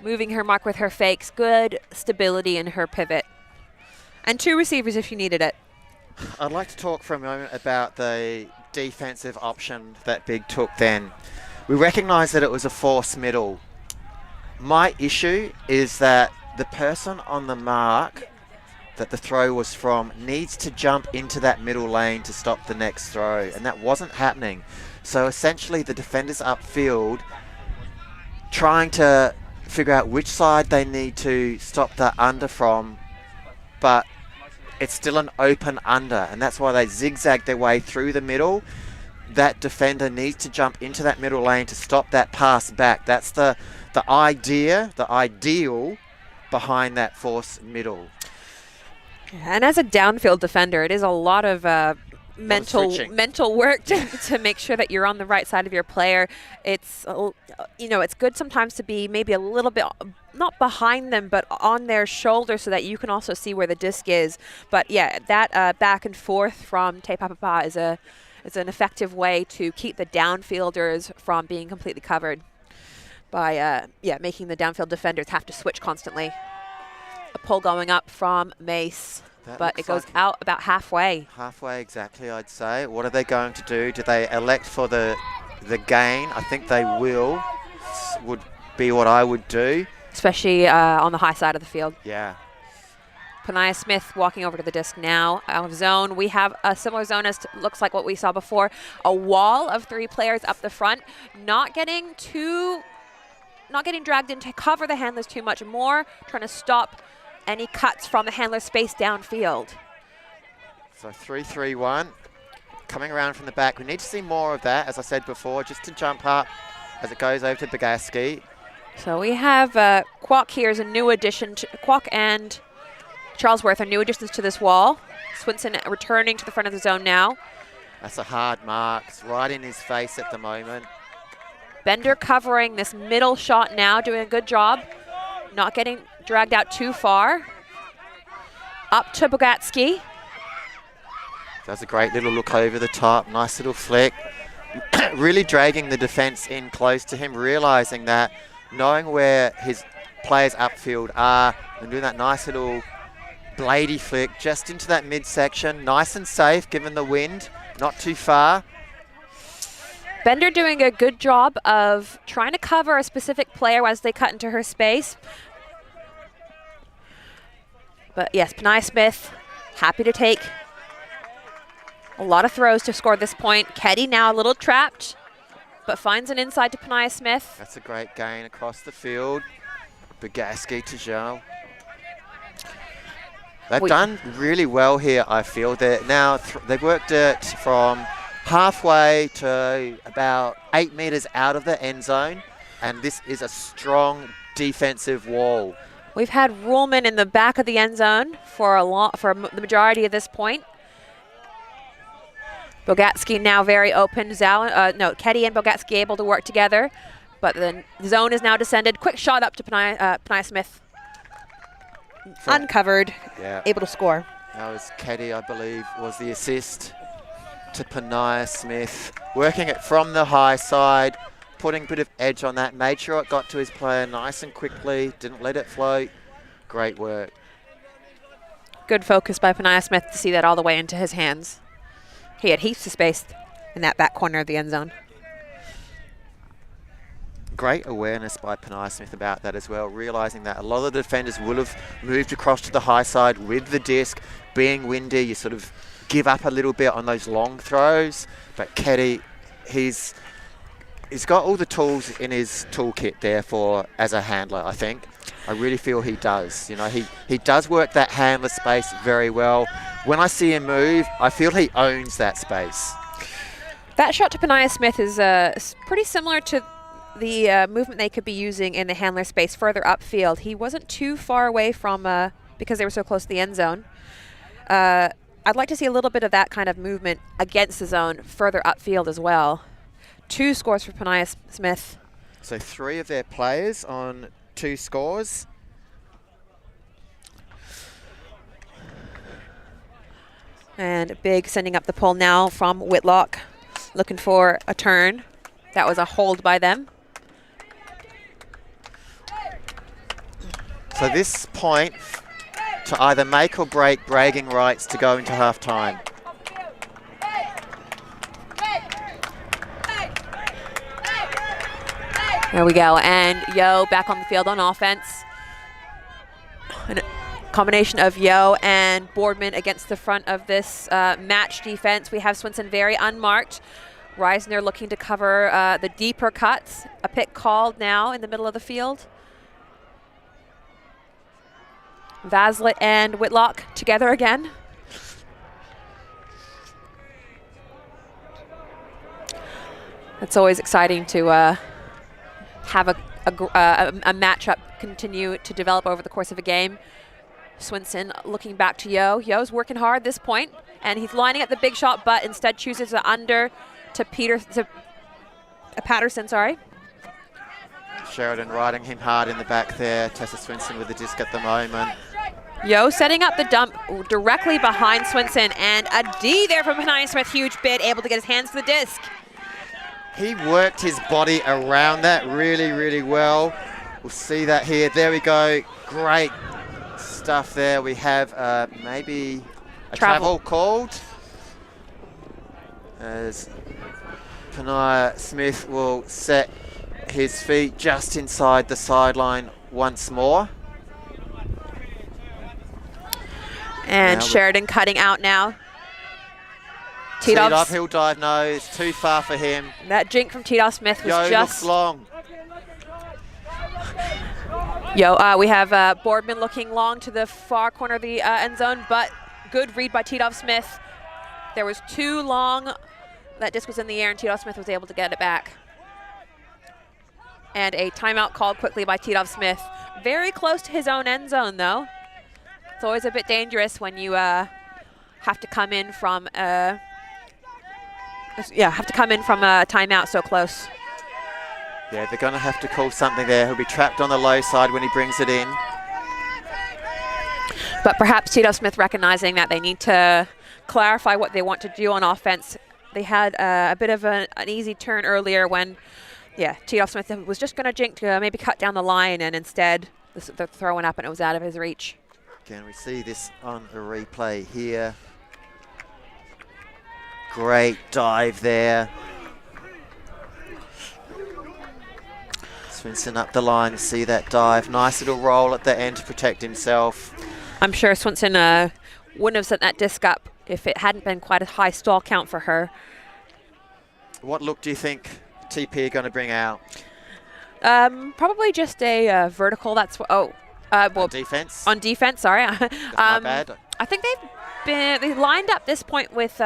Moving her mark with her fakes. Good stability in her pivot. And 2 receivers if you needed it. I'd like to talk for a moment about the defensive option that Big took then. We recognise that it was a force middle. My issue is that the person on the mark that the throw was from needs to jump into that middle lane to stop the next throw, and that wasn't happening. So essentially the defenders upfield trying to figure out which side they need to stop the under from, but it's still an open under, and that's why they zigzag their way through the middle. That defender needs to jump into that middle lane to stop that pass back. That's the ideal behind that force middle. And as a downfield defender, it is a lot of mental work to make sure that you're on the right side of your player. It's it's good sometimes to be maybe a little bit not behind them, but on their shoulder so that you can also see where the disc is. But yeah, that back and forth from Papapa is an effective way to keep the downfielders from being completely covered by making the downfield defenders have to switch constantly. A pull going up from Mace, but it goes out about halfway. Halfway exactly, I'd say. What are they going to do? Do they elect for the gain? I think they will. Would be what I would do. Especially on the high side of the field. Yeah. Panaya Smith walking over to the disc now, out of zone. We have a similar zone as looks like what we saw before. A wall of 3 players up the front, not getting dragged in to cover the handlers too much, more trying to stop any cuts from the handler space downfield. So 3-3-1, coming around from the back. We need to see more of that, as I said before, just to jump up as it goes over to Bagaski. So we have Kwok here as a new addition. Kwok and Charlesworth are new additions to this wall. Swinson returning to the front of the zone now. That's a hard mark. It's right in his face at the moment. Bender covering this middle shot now, doing a good job. Not getting dragged out too far. Up to Bogatski. Does a great little look over the top. Nice little flick. Really dragging the defence in close to him, realising that, knowing where his players upfield are, and doing that nice little bladey flick just into that midsection. Nice and safe given the wind, not too far. Bender doing a good job of trying to cover a specific player as they cut into her space. But yes, Panaya Smith happy to take a lot of throws to score this point. Keddy now a little trapped, but finds an inside to Panaya Smith. That's a great gain across the field. Bagaski to Zhao. They've done really well here, I feel. They've worked it from halfway to about 8 meters out of the end zone, and this is a strong defensive wall. We've had Ruhlman in the back of the end zone for the majority of this point. Bogatsky now very open. Keddy and Bogatsky able to work together, but the zone is now descended. Quick shot up to Panaya Smith. Uncovered, able to score. That was Keddy, I believe, was the assist to Panaya Smith. Working it from the high side, putting a bit of edge on that, made sure it got to his player nice and quickly, didn't let it float. Great work. Good focus by Panaya Smith to see that all the way into his hands. He had heaps of space in that back corner of the end zone. Great awareness by Panaya Smith about that as well, realising that a lot of the defenders will have moved across to the high side with the disc. Being windy, you sort of give up a little bit on those long throws, but Keddy, he's got all the tools in his toolkit there for as a handler, I think. I really feel he does. You know, he does work that handler space very well. When I see him move, I feel he owns that space. That shot to Panaya Smith is pretty similar to the movement they could be using in the handler space further upfield. He wasn't too far away from, because they were so close to the end zone. I'd like to see a little bit of that kind of movement against the zone further upfield as well. 2 scores for Panaya Smith. So 3 of their players on 2 scores. And Big sending up the pole now from Whitlock, looking for a turn. That was a hold by them. So this point to either make or break bragging rights to go into half time. There we go, and Yo back on the field on offense. A combination of Yo and Boardman against the front of this match defense. We have Swinson very unmarked. Reisner looking to cover the deeper cuts. A pick called now in the middle of the field. Vaslet and Whitlock together again. It's always exciting to have a matchup continue to develop over the course of a game. Swinson looking back to Yo. Yo's working hard this point, and he's lining up the big shot, but instead chooses to under to Patterson, sorry. Sheridan riding him hard in the back there. Tessa Swinson with the disc at the moment. Yo setting up the dump directly behind Swinson, and a D there from Panaya Smith. Huge bid, able to get his hands to the disc. He worked his body around that really, really well. We'll see that here. There we go. Great stuff there. We have maybe a travel called, as Panaya Smith will set his feet just inside the sideline once more. And now Sheridan cutting out now. Titov, he'll dive. No, it's too far for him. That jink from Titov Smith was Yo just looks long. Yo, we have Boardman looking long to the far corner of the end zone, but good read by Titov Smith. There was too long. That disc was in the air, and Titov Smith was able to get it back. And a timeout called quickly by Titov Smith. Very close to his own end zone, though. It's always a bit dangerous when you have to come in from a timeout so close. Yeah, they're going to have to call something there. He'll be trapped on the low side when he brings it in. But perhaps Titov Smith recognizing that they need to clarify what they want to do on offense. They had a bit of an easy turn earlier when, Titov Smith was just going to jink to maybe cut down the line, and instead they're throwing up and it was out of his reach. Can we see this on the replay here? Great dive there. Swinson up the line, see that dive. Nice little roll at the end to protect himself. I'm sure Swinson wouldn't have sent that disc up if it hadn't been quite a high stall count for her. What look do you think TP are going to bring out? Probably just a vertical. That's what. On defense. On defense, sorry. My bad. I think they lined up this point with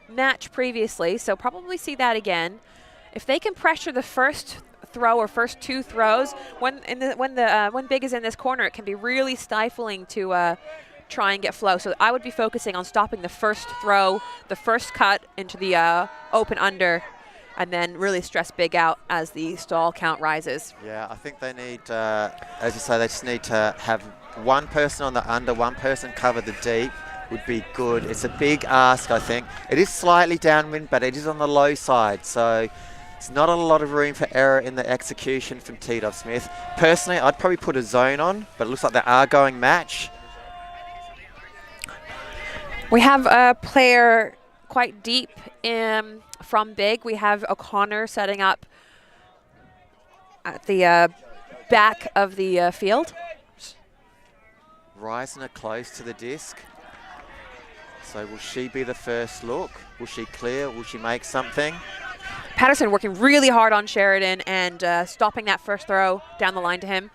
match previously, so probably see that again. If they can pressure the first throw or first 2 throws, when Big is in this corner, it can be really stifling to try and get flow. So I would be focusing on stopping the first throw, the first cut into the open under, and then really stress Big out as the stall count rises. Yeah, I think they need, as you say, they just need to have one person on the under, one person cover the deep would be good. It's a big ask, I think. It is slightly downwind, but it is on the low side, so it's not a lot of room for error in the execution from T-Dove Smith. Personally, I'd probably put a zone on, but it looks like they are going match. We have a player quite deep from Big. We have O'Connor setting up at the back of the field. Reisner close to the disc. So will she be the first look? Will she clear? Will she make something? Patterson working really hard on Sheridan and stopping that first throw down the line to him.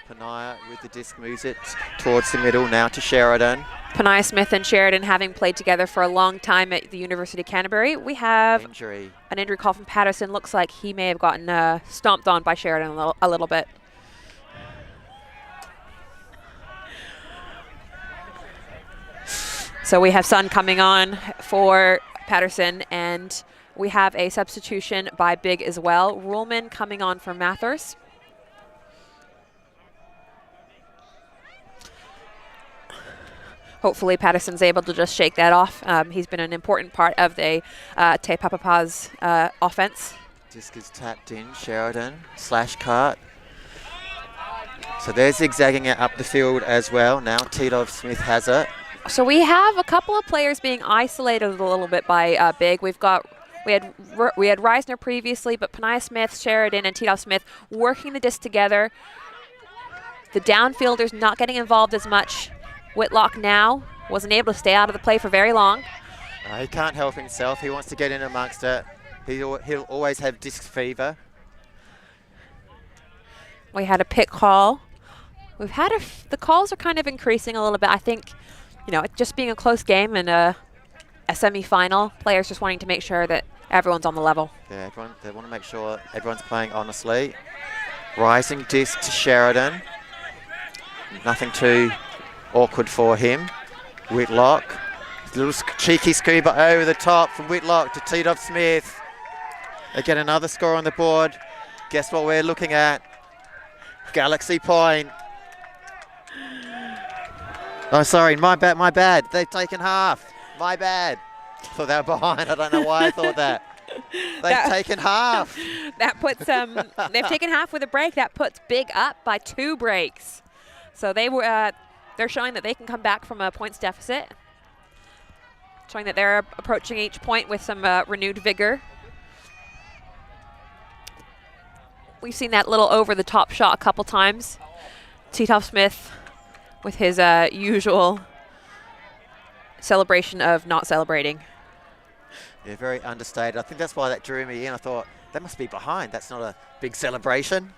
Panaya with the disc moves it towards the middle, now to Sheridan. Panaya Smith and Sheridan having played together for a long time at the University of Canterbury. We have an injury call from Patterson. Looks like he may have gotten stomped on by Sheridan a little bit. So we have Sun coming on for Patterson, and we have a substitution by Big as well. Ruhlman coming on for Mathers. Hopefully Patterson's able to just shake that off. He's been an important part of the Te Papapa's offense. Disc is tapped in, Sheridan, slash cart. So they're zigzagging it up the field as well. Now T-Dove Smith has it. So we have a couple of players being isolated a little bit by Big. We had Reisner previously, but Panaya Smith, Sheridan, and T-Dove Smith working the disc together. The downfielders not getting involved as much. Whitlock now wasn't able to stay out of the play for very long. He can't help himself. He wants to get in amongst it. He'll always have disc fever. We had a pick call. We've had the calls are kind of increasing a little bit. I think, you know, it just being a close game and a semi-final, players just wanting to make sure that everyone's on the level. Yeah, they want to make sure everyone's playing honestly. Rising disc to Sheridan. Nothing too awkward for him. Whitlock. Little cheeky scuba over the top from Whitlock to T-Dove Smith. They get another score on the board. Guess what we're looking at? Galaxy Point. Oh, sorry, my bad. They've taken half. My bad. Thought they were behind. I don't know why I thought that. They've taken half. That puts they've taken half with a break. That puts Big up by 2 breaks. So they're showing that they can come back from a points deficit. Showing that they're approaching each point with some renewed vigor. We've seen that little over-the-top shot a couple times. T-Dove Smith with his usual celebration of not celebrating. Yeah, very understated. I think that's why that drew me in. I thought, that must be behind. That's not a big celebration.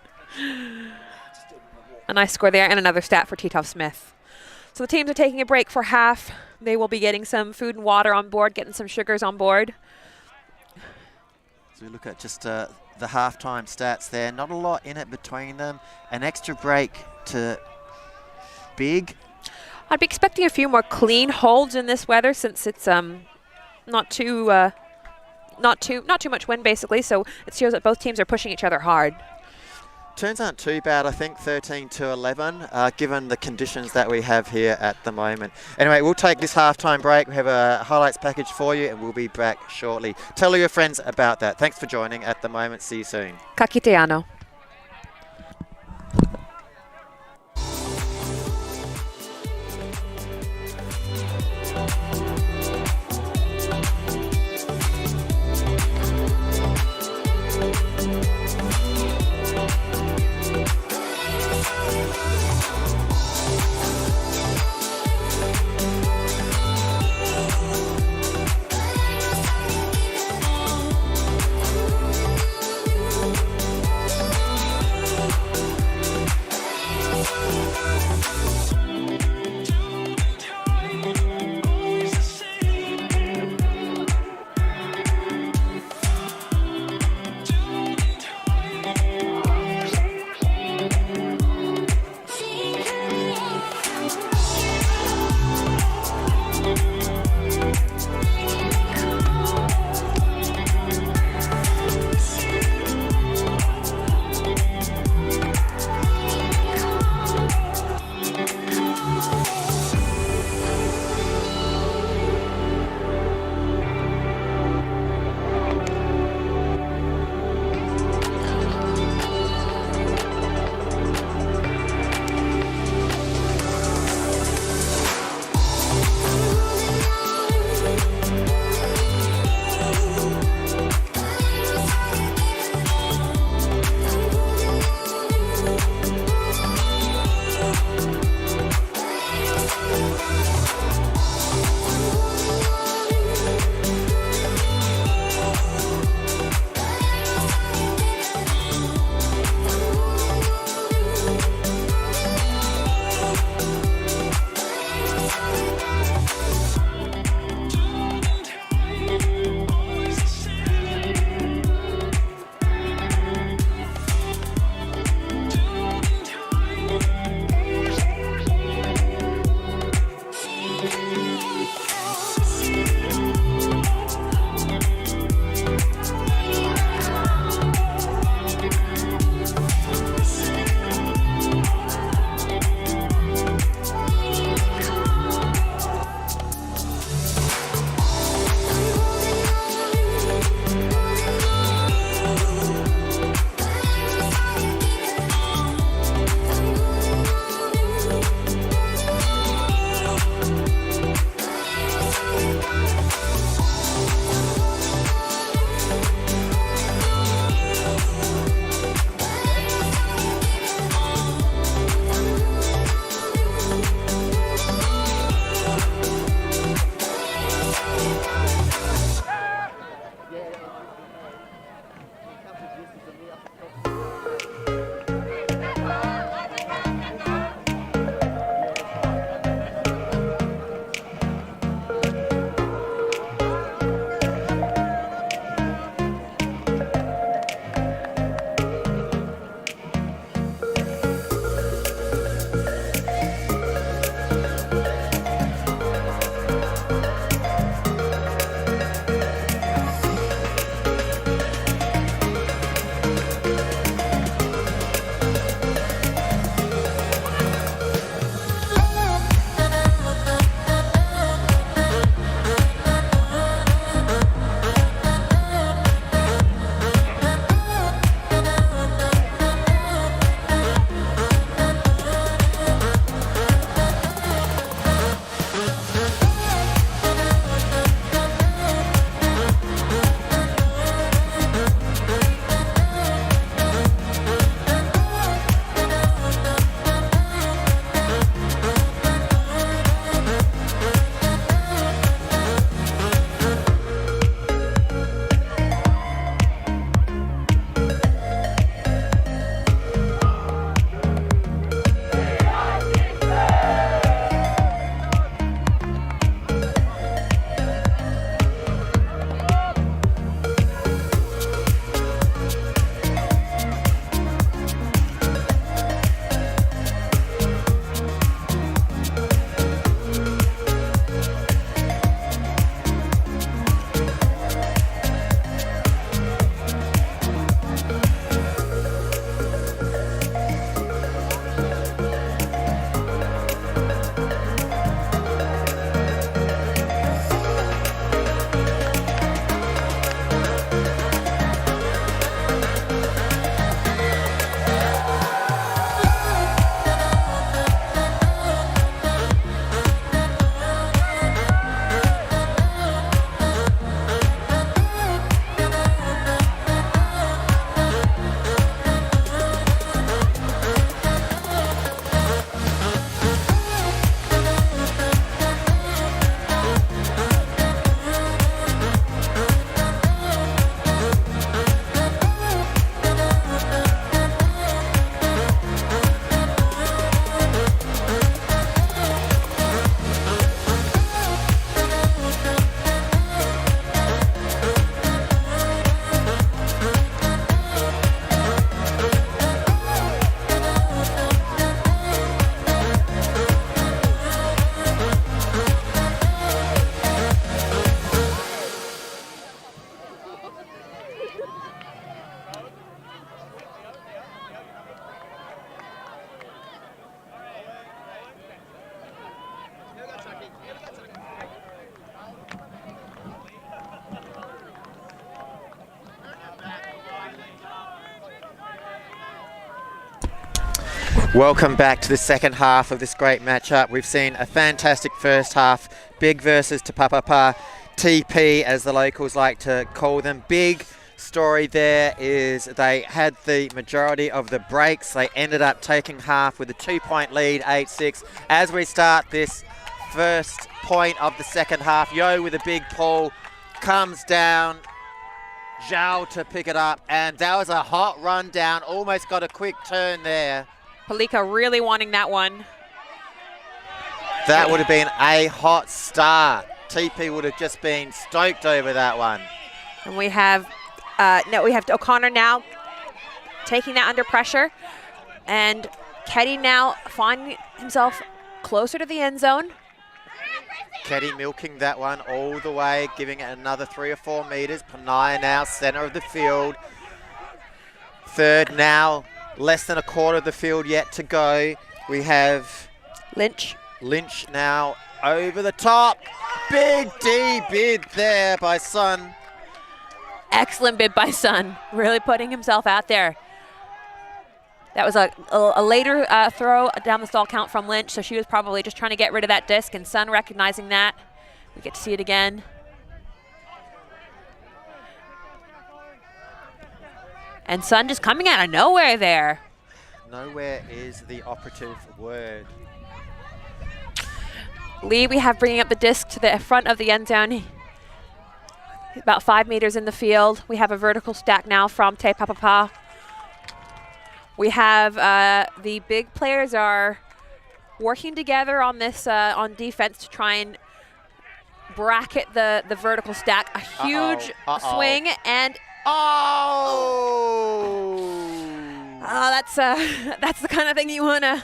A nice score there and another stat for T-Dove Smith. So the teams are taking a break for half. They will be getting some food and water on board, getting some sugars on board. So we look at just the halftime stats there. Not a lot in it between them. An extra break to Big. I'd be expecting a few more clean holds in this weather since it's not too much wind basically. So it shows that both teams are pushing each other hard. Turns aren't too bad, I think, 13-11, given the conditions that we have here at the moment. Anyway, we'll take this halftime break. We have a highlights package for you, and we'll be back shortly. Tell all your friends about that. Thanks for joining at the moment. See you soon. Ka kite ano. Welcome back to the second half of this great matchup. We've seen a fantastic first half. Big versus Te Papapa. TP, as the locals like to call them. Big story there is they had the majority of the breaks. They ended up taking half with a 2-point lead, 8-6. As we start this first point of the second half, Yo with a big pull comes down. Zhao to pick it up, and that was a hot run down. Almost got a quick turn there. Palika really wanting that one. That would have been a hot start. TP would have just been stoked over that one. And we have O'Connor now taking that under pressure, and Keddy now finding himself closer to the end zone. Keddy milking that one all the way, giving it another 3 or 4 meters. Panaya now center of the field. Third now, less than a quarter of the field yet to go. We have Lynch now over the top. Big D bid there by Sun. Excellent bid by Sun, really putting himself out there. That was a later throw down the stall count from Lynch, so she was probably just trying to get rid of that disc, and Sun recognizing that. We get to see it again. And Sun just coming out of nowhere there. Nowhere is the operative word. Lee, we have bringing up the disc to the front of the end zone. About 5 meters in the field. We have a vertical stack now from Te Papapa. We have the big players are working together on this on defense to try and bracket the vertical stack. A huge swing, and that's the kind of thing you wanna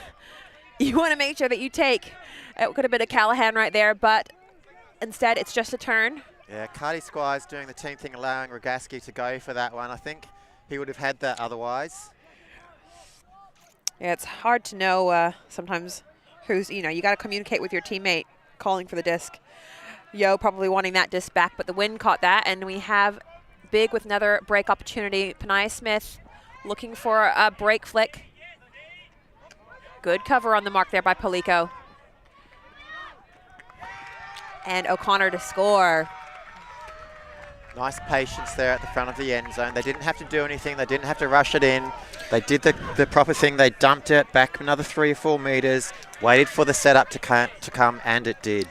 make sure that you take. It could have been a Callahan right there, but instead it's just a turn. Yeah, Cardi Squires doing the team thing, allowing Rogaski to go for that one. I think he would have had that otherwise. Yeah, it's hard to know sometimes who's, you got to communicate with your teammate calling for the disc. Yo probably wanting that disc back, but the wind caught that, and we have Big with another break opportunity. Panaya Smith looking for a break flick. Good cover on the mark there by Paliko. And O'Connor to score. Nice patience there at the front of the end zone. They didn't have to do anything. They didn't have to rush it in. They did the proper thing. They dumped it back another 3 or 4 meters, waited for the setup to come, and it did.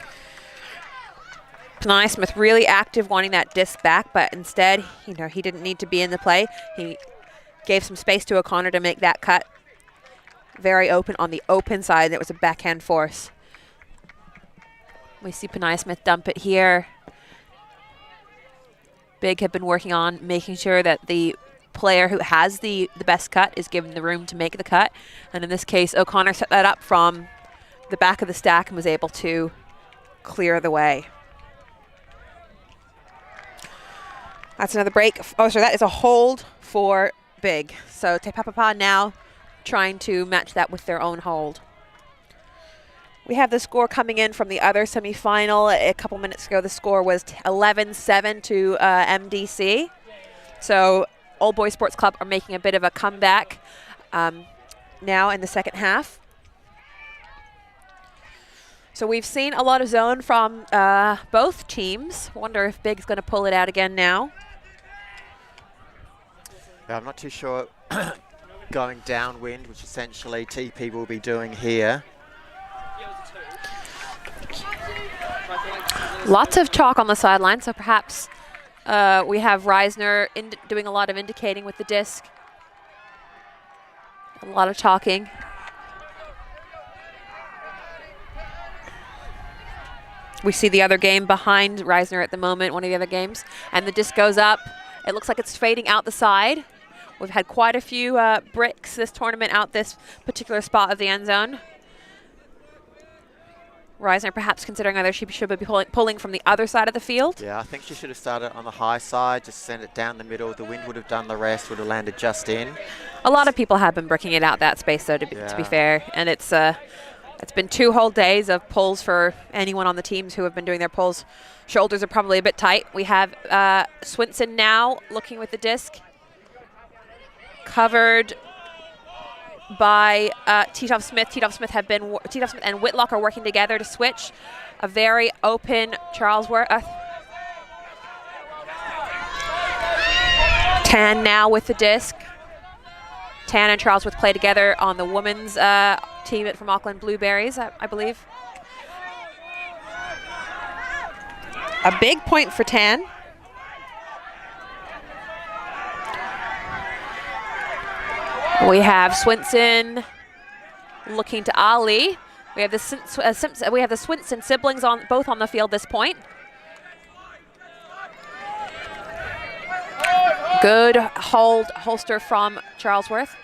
Panaya Smith really active wanting that disc back, but instead, he didn't need to be in the play. He gave some space to O'Connor to make that cut. Very open on the open side. It was a backhand force. We see Panaya Smith dump it here. Big have been working on making sure that the player who has the best cut is given the room to make the cut. And in this case, O'Connor set that up from the back of the stack and was able to clear the way. That's another break. Oh, sorry, that is a hold for Big. So Te Papapa now trying to match that with their own hold. We have the score coming in from the other semifinal. A couple minutes ago, the score was 11-7 to MDC. So Old Boys Sports Club are making a bit of a comeback now in the second half. So we've seen a lot of zone from both teams. Wonder if Big's going to pull it out again now. Yeah, I'm not too sure going downwind, which essentially TP will be doing here. Lots of chalk on the sideline, so perhaps we have Reisner doing a lot of indicating with the disc. A lot of chalking. We see the other game behind Reisner at the moment, one of the other games, and the disc goes up. It looks like it's fading out the side. We've had quite a few bricks this tournament out this particular spot of the end zone. Reisner perhaps considering whether she should be pulling from the other side of the field. Yeah, I think she should have started on the high side, just send it down the middle. The wind would have done the rest, would have landed just in. A lot of people have been bricking it out that space, though, to be fair. And it's been 2 whole days of pulls for anyone on the teams who have been doing their pulls. Shoulders are probably a bit tight. We have Swinson now looking with the disc. Covered by Titov Smith. Titov Smith and Whitlock are working together to switch. A very open Charlesworth. Tan now with the disc. Tan and Charlesworth play together on the women's team from Auckland Blueberries, I believe. A big point for Tan. We have Swinson looking to Ali. We have the Swinson siblings both on the field this point. Good holster from Charlesworth.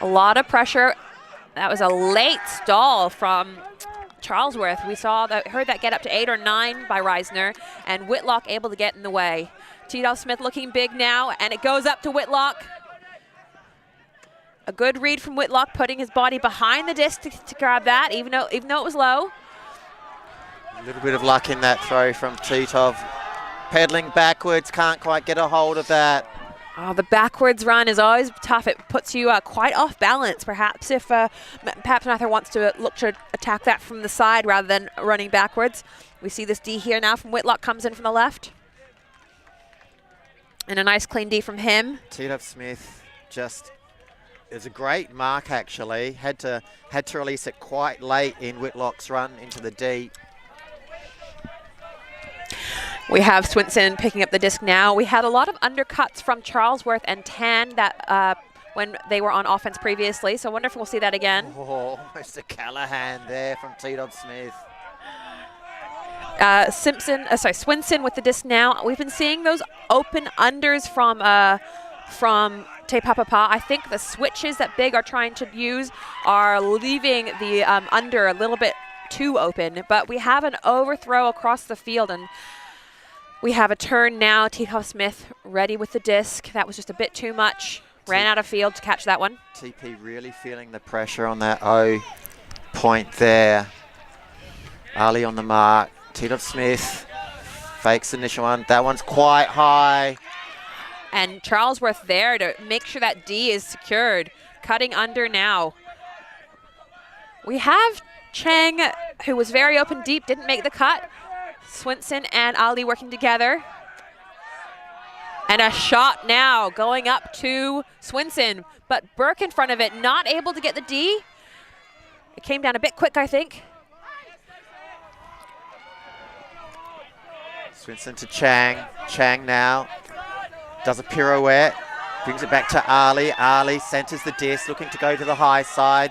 A lot of pressure. That was a late stall from Charlesworth. We heard that get up to 8 or 9 by Reisner, and Whitlock able to get in the way. Titov Smith looking big now, and it goes up to Whitlock. A good read from Whitlock, putting his body behind the disc to grab that, even though it was low. A little bit of luck in that throw from Titov. Pedaling backwards, can't quite get a hold of that. Oh, the backwards run is always tough. It puts you quite off balance, perhaps, if Mather wants to look to attack that from the side rather than running backwards. We see this D here now from Whitlock, comes in from the left. And a nice clean D from him. Titov Smith just... It was a great mark, actually. Had to release it quite late in Whitlock's run into the D. We have Swinson picking up the disc now. We had a lot of undercuts from Charlesworth and Tan that when they were on offense previously, so I wonder if we'll see that again. Oh, almost a Callahan there from Titov Smith. Swinson with the disc now. We've been seeing those open unders from Te Papapa. I think the switches that Big are trying to use are leaving the under a little bit too open, but we have an overthrow across the field, and we have a turn now. Titov Smith ready with the disc. That was just a bit too much. Ran out of field to catch that one. TP really feeling the pressure on that O point there. Ali on the mark. Titov Smith fakes the initial one. That one's quite high. And Charlesworth there to make sure that D is secured. Cutting under now. We have Chang, who was very open deep, didn't make the cut. Swinson and Ali working together. And a shot now going up to Swinson, but Burke in front of it, not able to get the D. It came down a bit quick, I think. Swinson to Chang. Chang now does a pirouette, brings it back to Ali. Ali centers the disc, looking to go to the high side.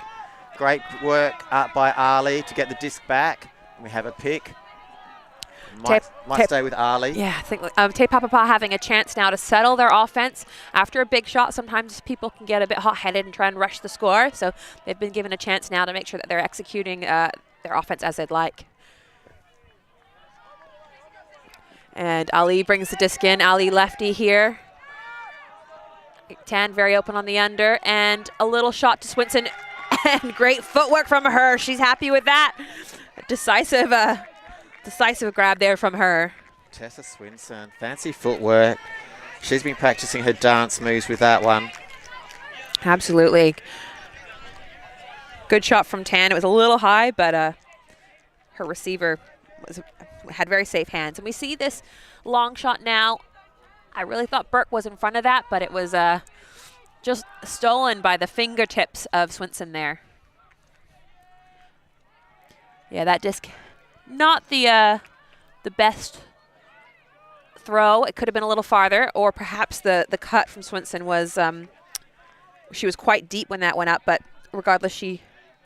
Great work by Ali to get the disc back. We have a pick. Might stay with Ali. Yeah, I think Te Papapa having a chance now to settle their offense. After a big shot, sometimes people can get a bit hot-headed and try and rush the score. So they've been given a chance now to make sure that they're executing their offense as they'd like. And Ali brings the disc in. Ali lefty here. Tan very open on the under. And a little shot to Swinson. And great footwork from her. She's happy with that. Decisive grab there from her. Tessa Swinson, fancy footwork. She's been practicing her dance moves with that one. Absolutely. Good shot from Tan. It was a little high, but her receiver had very safe hands. And we see this long shot now. I really thought Burke was in front of that, but it was just stolen by the fingertips of Swinson there. Yeah, that disc, not the best throw. It could have been a little farther, or perhaps the cut from Swinson was, she was quite deep when that went up, but regardless, she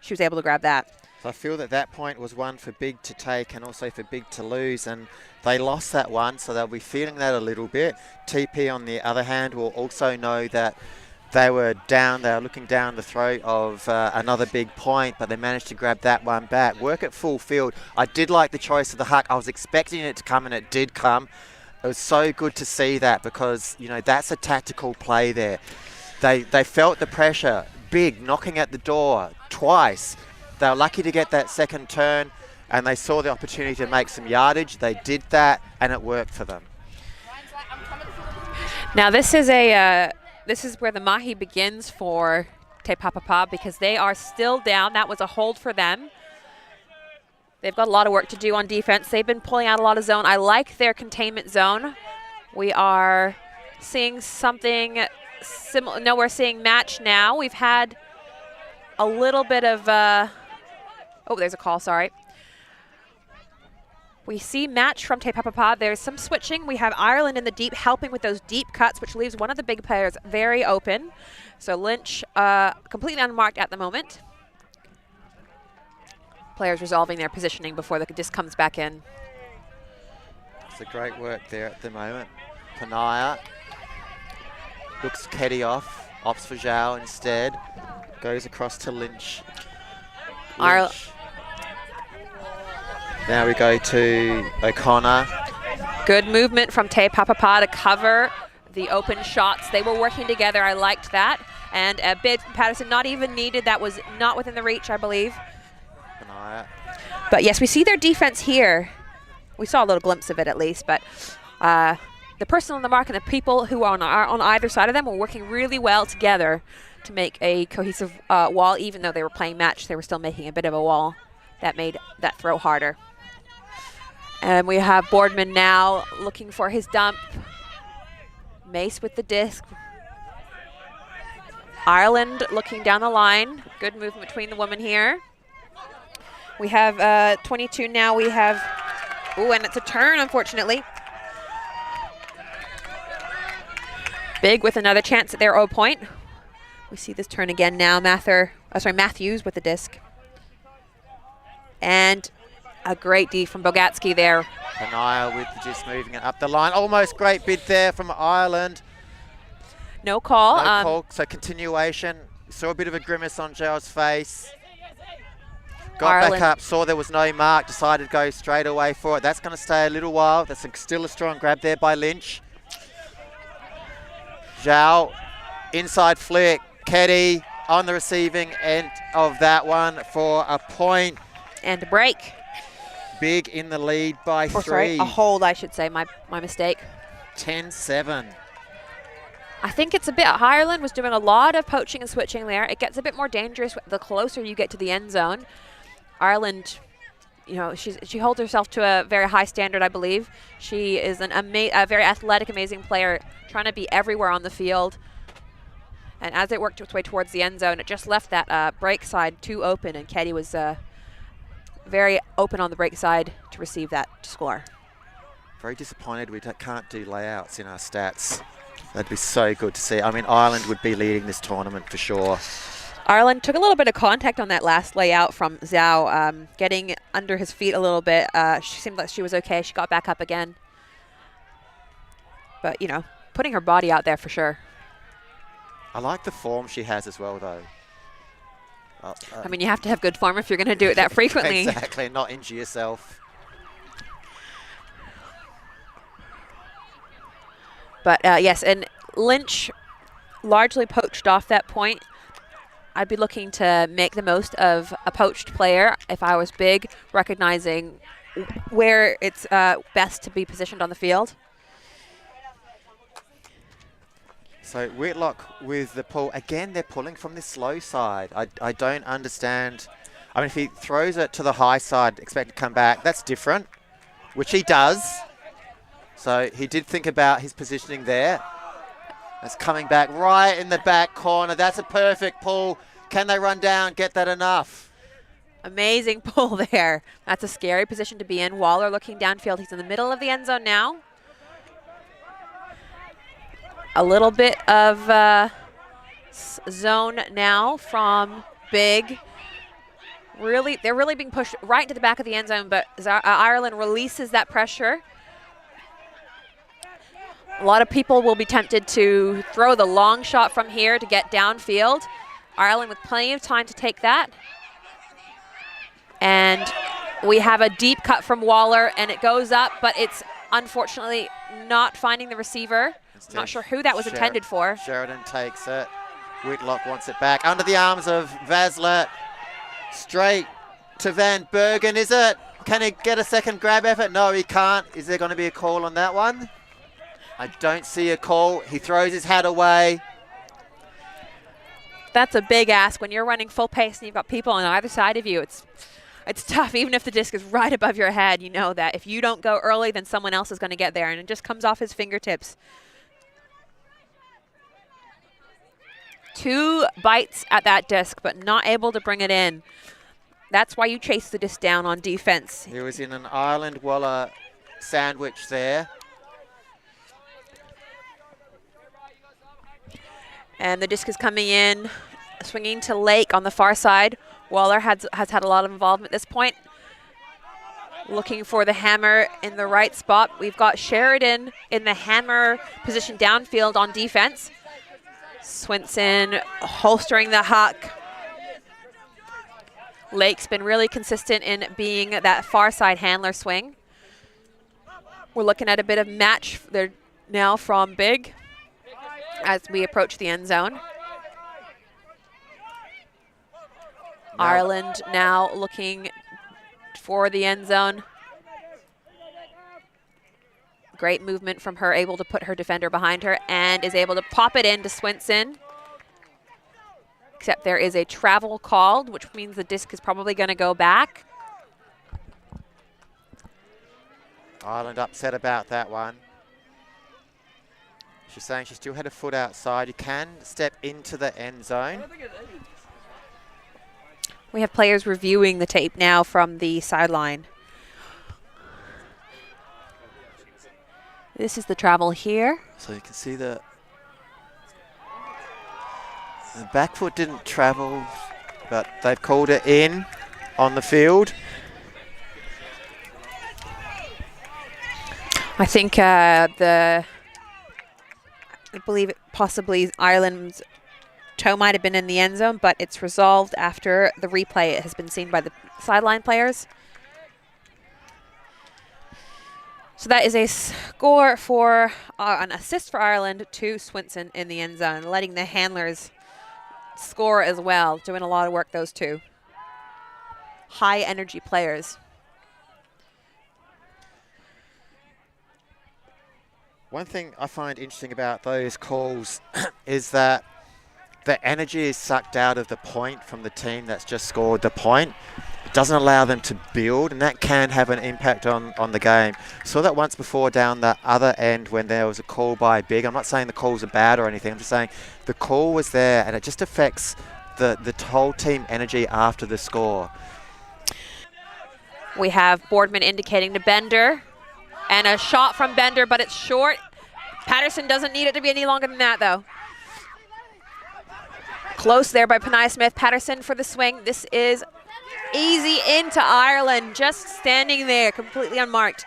was able to grab that. So I feel that point was one for Big to take and also for Big to lose, and they lost that one, so they'll be feeling that a little bit. TP, on the other hand, will also know that they were looking down the throat of another big point, but they managed to grab that one back. Work at full field. I did like the choice of the huck. I was expecting it to come, and it did come. It was so good to see that, because, you know, that's a tactical play there. They felt the pressure. Big knocking at the door twice. They were lucky to get that second turn, and they saw the opportunity to make some yardage. They did that, and it worked for them. Now this is a this is where the mahi begins for Te Papapa because they are still down. That was a hold for them. They've got a lot of work to do on defense. They've been pulling out a lot of zone. I like their containment zone. We are seeing something similar. No, we're seeing match now. We've had a little bit of, oh, there's a call, sorry. We see match from Te Papapa. There's some switching. We have Ireland in the deep helping with those deep cuts, which leaves one of the big players very open. So Lynch completely unmarked at the moment. Players resolving their positioning before the disc comes back in. It's a great work there at the moment. Panaya looks Keddy off, opts for Zhao instead. Goes across to Lynch. Now we go to O'Connor. Good movement from Te Papapa to cover the open shots. They were working together. I liked that. And a bid from Patterson not even needed. That was not within the reach, I believe. Panaya. But yes, we see their defense here. We saw a little glimpse of it at least, but the person on the mark and the people who are on either side of them were working really well together to make a cohesive wall. Even though they were playing match, they were still making a bit of a wall that made that throw harder. And we have Boardman now looking for his dump. Mace with the disc. Ireland looking down the line. Good movement between the women here. We have 22 now. We have, ooh, and it's a turn, unfortunately. Big with another chance at their O point. We see this turn again now. Matthews with the disc. And a great D from Bogatsky there. Panaya with the disc moving it up the line. Almost great bid there from Ireland. No call. No call, so continuation. Saw a bit of a grimace on Zhao's face. Got Ireland back up, saw there was no mark, decided to go straight away for it. That's going to stay a little while. That's still a strong grab there by Lynch. Zhao, inside flick. Keddy on the receiving end of that one for a point. And a break. Big in the lead by 3. Sorry, a hold, I should say. My mistake. 10-7. I think it's a bit, Ireland was doing a lot of poaching and switching there. It gets a bit more dangerous the closer you get to the end zone. Ireland, you know, she holds herself to a very high standard, I believe. She is a very athletic, amazing player, trying to be everywhere on the field. And as it worked its way towards the end zone, it just left that break side too open, and Keddy was very open on the break side to receive that score. Very disappointed we can't do layouts in our stats. That'd be so good to see. I mean, Ireland would be leading this tournament for sure. Ireland took a little bit of contact on that last layout from Zhao, getting under his feet a little bit. She seemed like she was okay. She got back up again. But, you know, putting her body out there for sure. I like the form she has as well, though. I mean, you have to have good form if you're going to do it that frequently. Exactly, not injure yourself. But, yes, and Lynch largely poached off that point. I'd be looking to make the most of a poached player if I was big, recognizing where it's best to be positioned on the field. So Whitlock with the pull. Again, they're pulling from the slow side. I don't understand. I mean, if he throws it to the high side, expect to come back, that's different, which he does. So he did think about his positioning there. That's coming back right in the back corner. That's a perfect pull. Can they run down, get that enough? Amazing pull there. That's a scary position to be in. Waller looking downfield. He's in the middle of the end zone now. A little bit of zone now from Big. They're really being pushed right into the back of the end zone, but Ireland releases that pressure. A lot of people will be tempted to throw the long shot from here to get downfield. Ireland with plenty of time to take that. And we have a deep cut from Waller, and it goes up, but it's unfortunately not finding the receiver. I'm not sure who that was intended for. Sheridan takes it. Whitlock wants it back. Under the arms of Vaslet. Straight to Van Bergen, is it? Can he get a second grab effort? No, he can't. Is there going to be a call on that one? I don't see a call. He throws his hat away. That's a big ask when you're running full pace and you've got people on either side of you. It's tough. Even if the disc is right above your head, you know that if you don't go early, then someone else is going to get there, and it just comes off his fingertips. 2 bites at that disc, but not able to bring it in. That's why you chase the disc down on defense. He was in an Ireland Waller sandwich there. And the disc is coming in, swinging to Lake on the far side. Waller has had a lot of involvement at this point. Looking for the hammer in the right spot. We've got Sheridan in the hammer position downfield on defense. Swinson holstering the huck. Lake's been really consistent in being that far side handler swing. We're looking at a bit of match there now from Big as we approach the end zone. Ireland now looking for the end zone. Great movement from her, able to put her defender behind her and is able to pop it into Swinson. Except there is a travel called, which means the disc is probably going to go back. Ireland upset about that one. She's saying she still had a foot outside. You can step into the end zone. We have players reviewing the tape now from the sideline. This is the travel here. So you can see the back foot didn't travel, but they've called it in on the field. I think I believe possibly Ireland's toe might have been in the end zone, but it's resolved after the replay. It has been seen by the sideline players. So that is a score for an assist for Ireland to Swinson in the end zone, letting the handlers score as well. Doing a lot of work, those two. High energy players. One thing I find interesting about those calls is that the energy is sucked out of the point from the team that's just scored the point. It doesn't allow them to build, and that can have an impact on the game. Saw that once before down the other end when there was a call by Big. I'm not saying the calls are bad or anything. I'm just saying the call was there, and it just affects the whole team energy after the score. We have Boardman indicating to Bender, and a shot from Bender, but it's short. Patterson doesn't need it to be any longer than that, though. Close there by Panaya Smith. Patterson for the swing. This is easy into Ireland, just standing there, completely unmarked.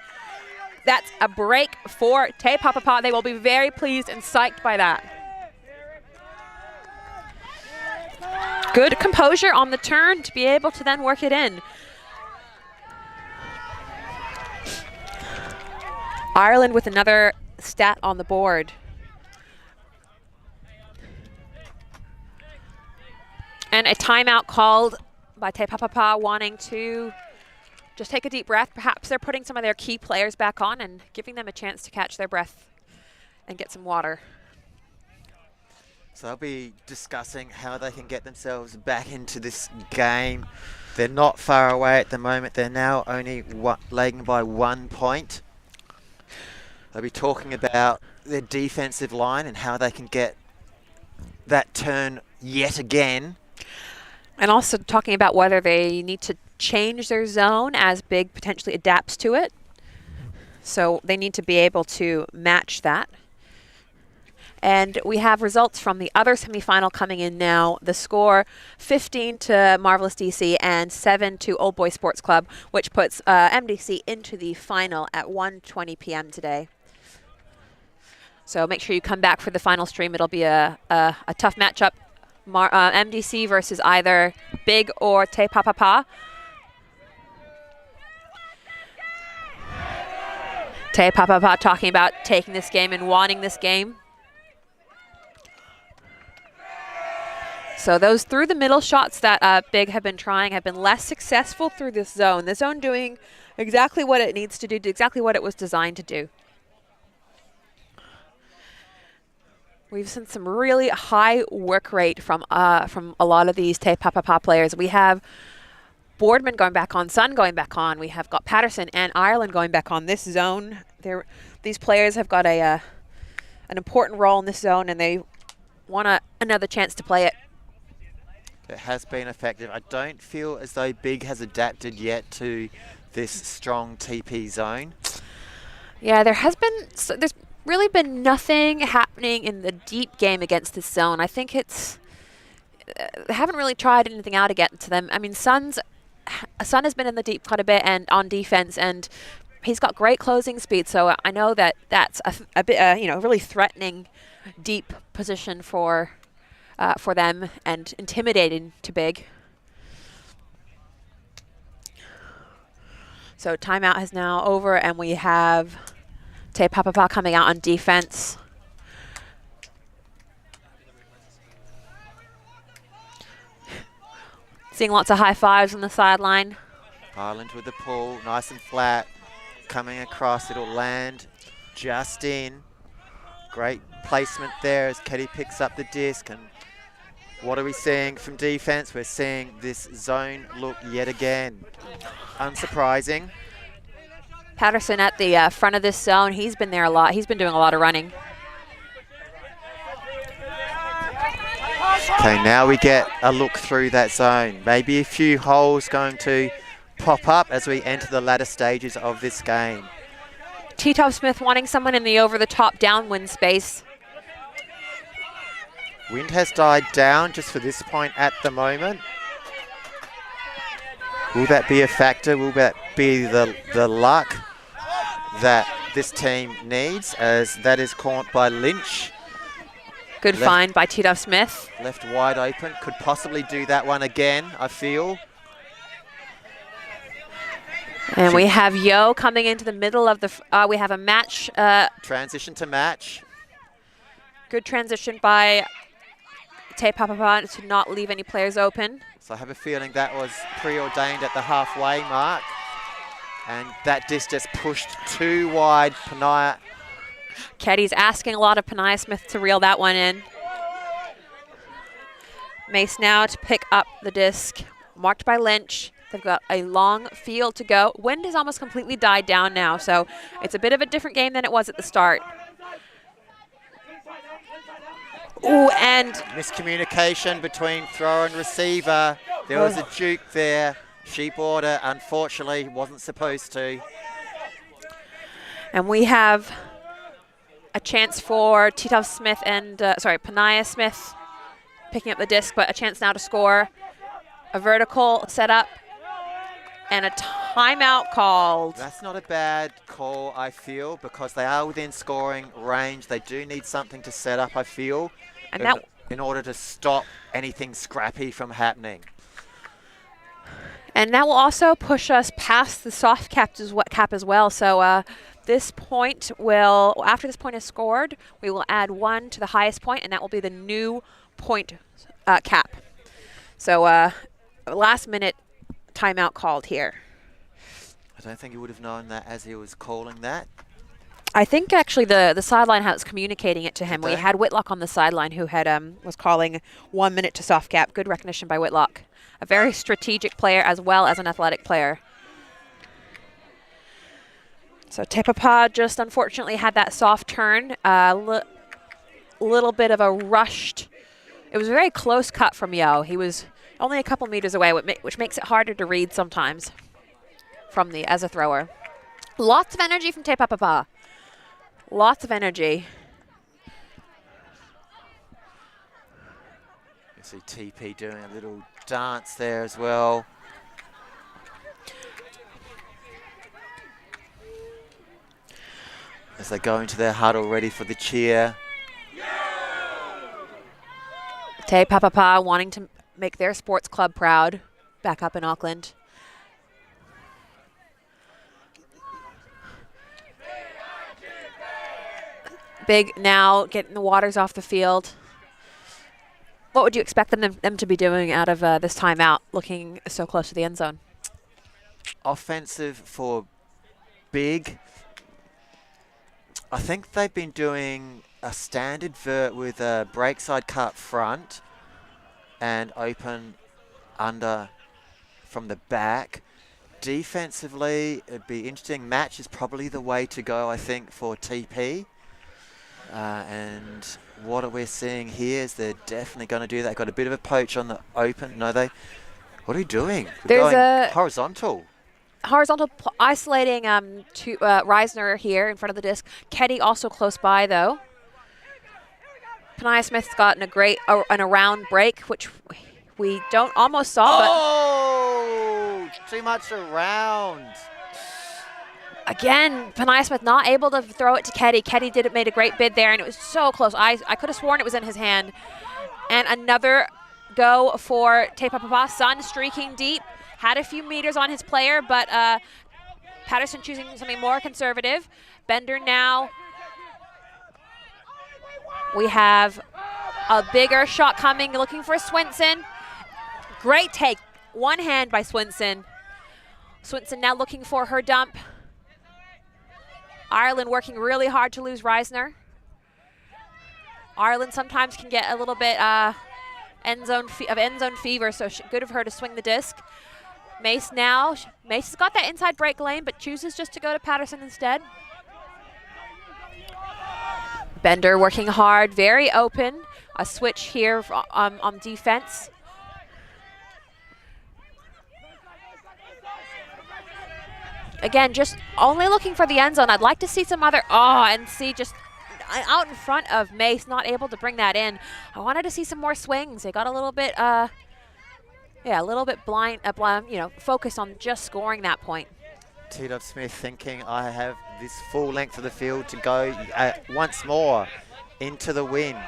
That's a break for Te Papapa. They will be very pleased and psyched by that. Good composure on the turn to be able to then work it in. Ireland with another stat on the board. And a timeout called by Te Papapa, wanting to just take a deep breath. Perhaps they're putting some of their key players back on and giving them a chance to catch their breath and get some water. So they'll be discussing how they can get themselves back into this game. They're not far away at the moment. They're now only lagging by 1 point. They'll be talking about their defensive line and how they can get that turn yet again. And also talking about whether they need to change their zone as Big potentially adapts to it. So they need to be able to match that. And we have results from the other semifinal coming in now. The score 15 to Marvelous DC and 7 to Old Boy Sports Club, which puts MDC into the final at 1:20 p.m. today. So make sure you come back for the final stream. It'll be a tough matchup. MDC versus either Big or Te Papapa. Te Papapa talking about taking this game and wanting this game. So those through the middle shots that Big have been trying have been less successful through this zone. The zone doing exactly what it needs to do, exactly what it was designed to do. We've seen some really high work rate from a lot of these Te Papapa players. We have Boardman going back on, Sun going back on. We have got Patterson and Ireland going back on this zone. These players have got an important role in this zone, and they want another chance to play it. It has been effective. I don't feel as though Big has adapted yet to this strong TP zone. Yeah, there's really been nothing happening in the deep game against this zone. I think they haven't really tried anything out against them. I mean, Sun has been in the deep quite a bit and on defense, and he's got great closing speed. So I know that's a bit, really threatening deep position for them and intimidating to Big. So timeout is now over, and we have Te Papapa coming out on defense. Seeing lots of high fives on the sideline. Ireland with the pull, nice and flat, coming across. It'll land just in. Great placement there as Keddy picks up the disc. And what are we seeing from defense? We're seeing this zone look yet again unsurprising. Patterson at the front of this zone. He's been there a lot. He's been doing a lot of running. Okay, now we get a look through that zone. Maybe a few holes going to pop up as we enter the latter stages of this game. T-Top Smith wanting someone in the over-the-top downwind space. Wind has died down just for this point at the moment. Will that be a factor? Will that be the luck that this team needs, as that is caught by Lynch? Good find by T-Top Smith. Left wide open. Could possibly do that one again, I feel. And we have Yo coming into the middle of the... we have a match. Transition to match. Good transition by Te Papapa to not leave any players open. So I have a feeling that was preordained at the halfway mark. And that disc just pushed too wide. Panaya. Keddy's asking a lot of Panaya Smith to reel that one in. Mace now to pick up the disc. Marked by Lynch. They've got a long field to go. Wind has almost completely died down now, so it's a bit of a different game than it was at the start. Ooh, and miscommunication between thrower and receiver. There was a juke there. Sheep order, unfortunately, wasn't supposed to. And we have a chance for T-Top Smith and, Panaya Smith picking up the disc, but a chance now to score. A vertical set up and a timeout called. That's not a bad call, I feel, because they are within scoring range. They do need something to set up, I feel, and in order to stop anything scrappy from happening. And that will also push us past the soft cap as well. So this point will, after this point is scored, we will add 1 to the highest point, and that will be the new point cap. So last minute timeout called here. I don't think he would have known that as he was calling that. I think actually the sideline was communicating it to him. We had Whitlock on the sideline who had was calling 1 minute to soft cap. Good recognition by Whitlock. A very strategic player as well as an athletic player. So Te Papapa just unfortunately had that soft turn. Little bit of a rushed. It was a very close cut from Yo. He was only a couple meters away, which makes it harder to read sometimes as a thrower. Lots of energy from Te Papapa. Lots of energy. You see TP doing a little dance there as well. As they go into their huddle ready for the cheer. Te Papapa wanting to make their sports club proud back up in Auckland. Big now getting the waters off the field. What would you expect them to be doing out of this timeout, looking so close to the end zone? Offensive for Big. I think they've been doing a standard vert with a breakside cut front and open under from the back. Defensively, it'd be interesting. Match is probably the way to go, I think, for TP. And what are we seeing here is they're definitely going to do that. Got a bit of a poach on the open. No, they... What are we doing? We're There's a horizontal. Horizontal isolating to Reisner here in front of the disc. Keddy also close by, though. Panaya Smith's gotten a great an around break, which we don't almost saw, but too much around. Again, Panaya Smith not able to throw it to Keddy. Keddy made a great bid there, and it was so close. I could have sworn it was in his hand. And another go for Te Papapa. Sun streaking deep. Had a few meters on his player, but Patterson choosing something more conservative. Bender now. We have a bigger shot coming, looking for Swinson. Great take. One hand by Swinson. Swinson now looking for her dump. Ireland working really hard to lose Reisner. Ireland sometimes can get a little bit end zone fever, so good of her to swing the disc. Mace now. Mace has got that inside break lane, but chooses just to go to Patterson instead. Bender working hard, very open. A switch here on defense. Again, just only looking for the end zone. I'd like to see some other, and see just out in front of Mace, not able to bring that in. I wanted to see some more swings. They got a little bit, a little bit blind, focused on just scoring that point. T-Dub Smith thinking, I have this full length of the field to go once more into the wind.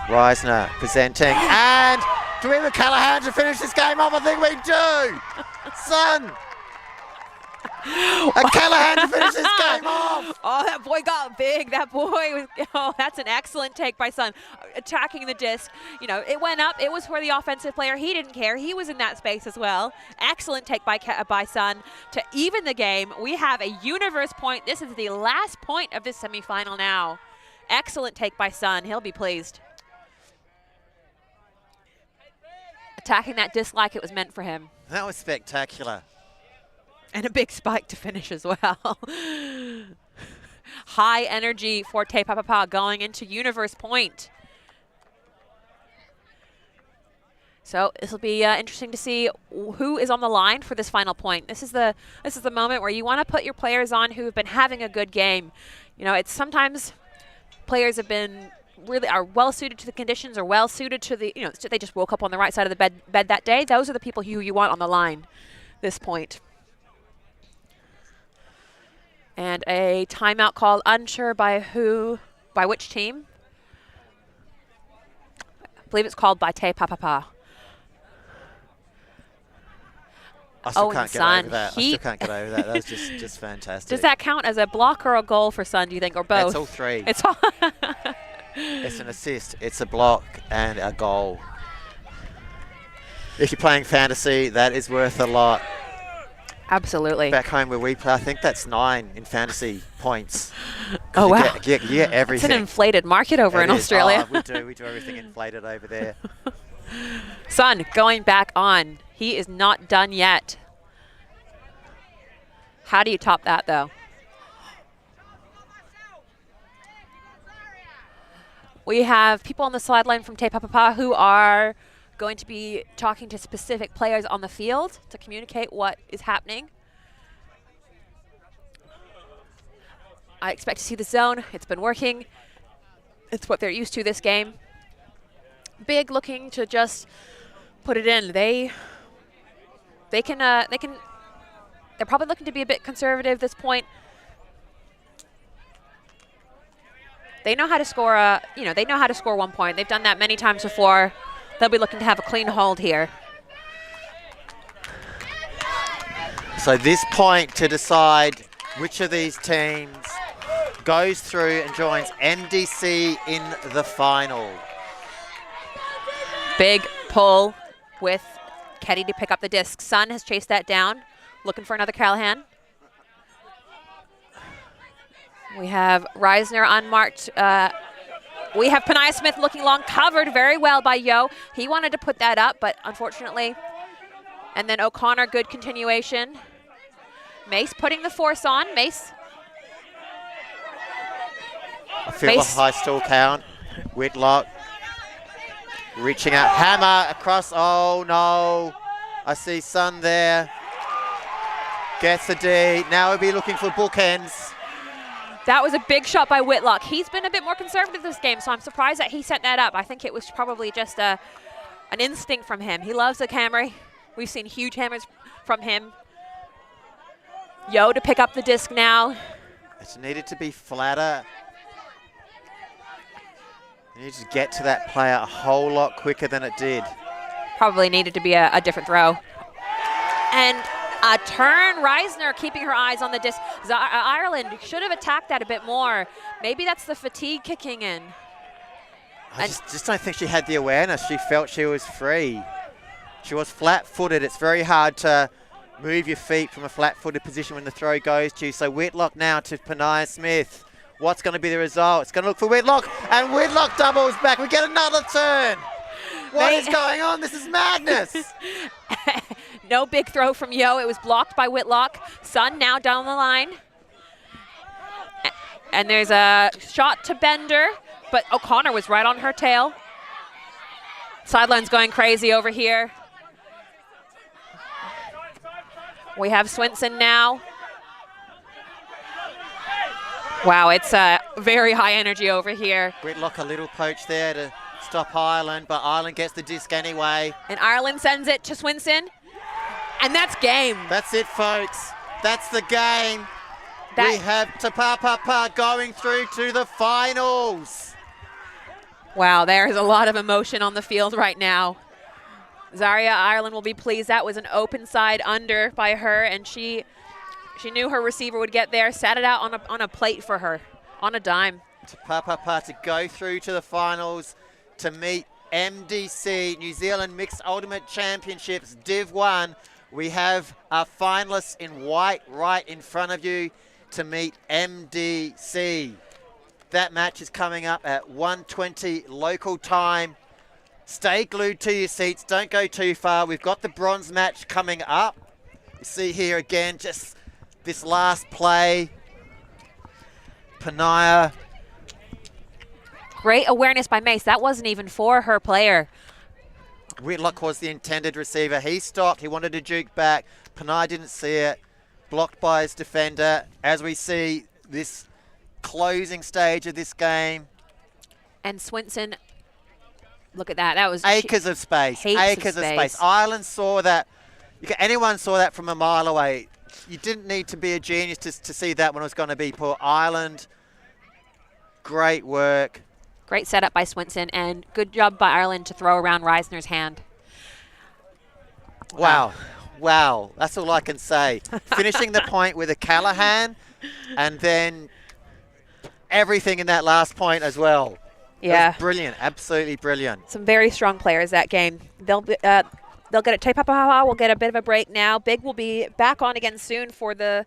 Reisner presenting, and do we have Callahan to finish this game off? I think we do. Son. Callahan to finish this game off. Oh, that boy got big. That boy was, that's an excellent take by Sun. Attacking the disc. It went up. It was for the offensive player. He didn't care. He was in that space as well. Excellent take by Sun to even the game. We have a universe point. This is the last point of this semifinal now. Excellent take by Sun. He'll be pleased. Attacking that disc like it was meant for him. That was spectacular. And a big spike to finish as well. High energy for Te Papapa going into universe point. So this will be interesting to see who is on the line for this final point. This is the moment where you want to put your players on who have been having a good game. It's sometimes players have been are well suited to the conditions or well suited to the they just woke up on the right side of the bed that day. Those are the people who you want on the line this point. And a timeout called, unsure by which team. I believe it's called by Te Papapa. I still can't get over that. I still can't get over that. That was just fantastic. Does that count as a block or a goal for Sun, do you think, or both? It's all three. It's all It's an assist, it's a block, and a goal. If you're playing fantasy, that is worth a lot. Absolutely. Back home where we play, I think that's 9 in fantasy points. Oh, wow. You get everything. It's an inflated market over in Australia. We do everything inflated over there. Sun going back on. He is not done yet. How do you top that, though? We have people on the sideline from Te Papapa who are going to be talking to specific players on the field to communicate what is happening. I expect to see the zone. It's been working. It's what they're used to this game. Big looking to just put it in. They're probably looking to be a bit conservative at this point. They know how to score they know how to score 1 point. They've done that many times before. They'll be looking to have a clean hold here. So this point to decide which of these teams goes through and joins NDC in the final. Big pull with Keddy to pick up the disc. Sun has chased that down, looking for another Callahan. We have Reisner unmarked. We have Panaya Smith looking long, covered very well by Yo. He wanted to put that up, but unfortunately. And then O'Connor, good continuation. Mace putting the force on. Mace. I feel the high stall count. Whitlock reaching out, hammer across. Oh no, I see Sun there. Gets the D. Now we'll be looking for bookends. That was a big shot by Whitlock. He's been a bit more conservative this game, so I'm surprised that he sent that up. I think it was probably just an instinct from him. He loves the hammer. We've seen huge hammers from him. Yo to pick up the disc now. It needed to be flatter. You need to get to that player a whole lot quicker than it did. Probably needed to be a different throw. And a turn, Reisner keeping her eyes on the disc. Ireland should have attacked that a bit more. Maybe that's the fatigue kicking in. I just don't think she had the awareness. She felt she was free. She was flat-footed. It's very hard to move your feet from a flat-footed position when the throw goes to you. So Whitlock now to Panaya Smith. What's going to be the result? It's going to look for Whitlock, and Whitlock doubles back. We get another turn. What is going on? This is madness. No big throw from Yo. It was blocked by Whitlock. Sun now down the line. And there's a shot to Bender, but O'Connor was right on her tail. Sideline's going crazy over here. We have Swinson now. Wow, it's very high energy over here. Whitlock a little poach there to stop Ireland, but Ireland gets the disc anyway. And Ireland sends it to Swinson. And that's game. That's it, folks. That's the game. We have Papapa going through to the finals. Wow, there's a lot of emotion on the field right now. Zaria Ireland will be pleased. That was an open side under by her, and she knew her receiver would get there, sat it out on a plate for her, on a dime. Papapa to go through to the finals to meet MDC, New Zealand Mixed Ultimate Championships, Div 1. We have our finalists in white right in front of you to meet MDC. That match is coming up at 1:20 local time. Stay glued to your seats. Don't go too far. We've got the bronze match coming up. You see here again, just this last play. Panaya. Great awareness by Mace. That wasn't even for her player. Whitlock was the intended receiver. He stopped. He wanted to juke back. Panaya didn't see it. Blocked by his defender. As we see this closing stage of this game. And Swinson, look at that. That was acres of space. Acres of space. Ireland saw that. Anyone saw that from a mile away. You didn't need to be a genius to see that when it was going to be poor. Ireland, great work. Great setup by Swinson, and good job by Ireland to throw around Reisner's hand. Wow. Wow. That's all I can say. Finishing the point with a Callahan, and then everything in that last point as well. Yeah. It was brilliant. Absolutely brilliant. Some very strong players that game. They'll get it. Papapa will get a bit of a break now. Big will be back on again soon for the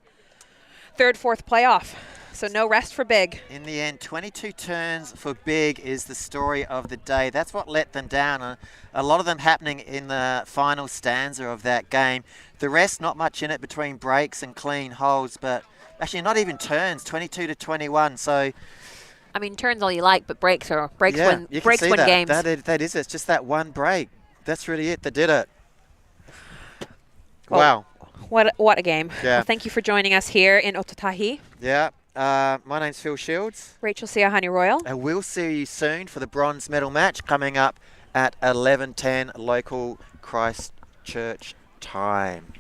third, fourth playoff. So no rest for Big. In the end, 22 turns for Big is the story of the day. That's what let them down. A lot of them happening in the final stanza of that game. The rest, not much in it between breaks and clean holds, but actually not even turns, 22 to 21. So, I mean, turns all you like, but breaks win that. games. That is it. It's just that one break. That's really it. They did it. Well, wow. What a game. Yeah. Well, thank you for joining us here in Ōtautahi. Yeah. My name's Phil Shields. Rachel Siahani Royal. And we'll see you soon for the bronze medal match coming up at 11:10 local Christchurch time.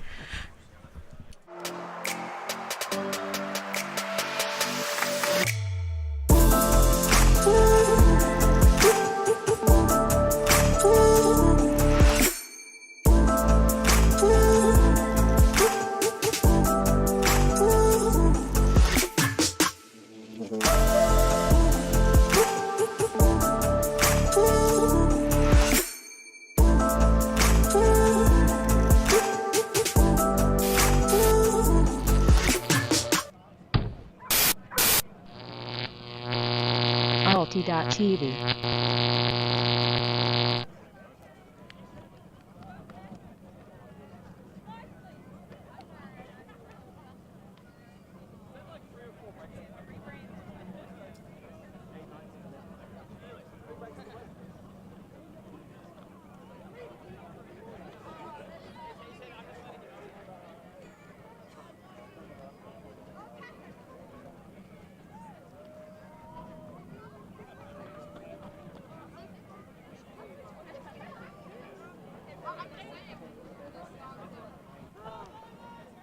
ULTI.TV.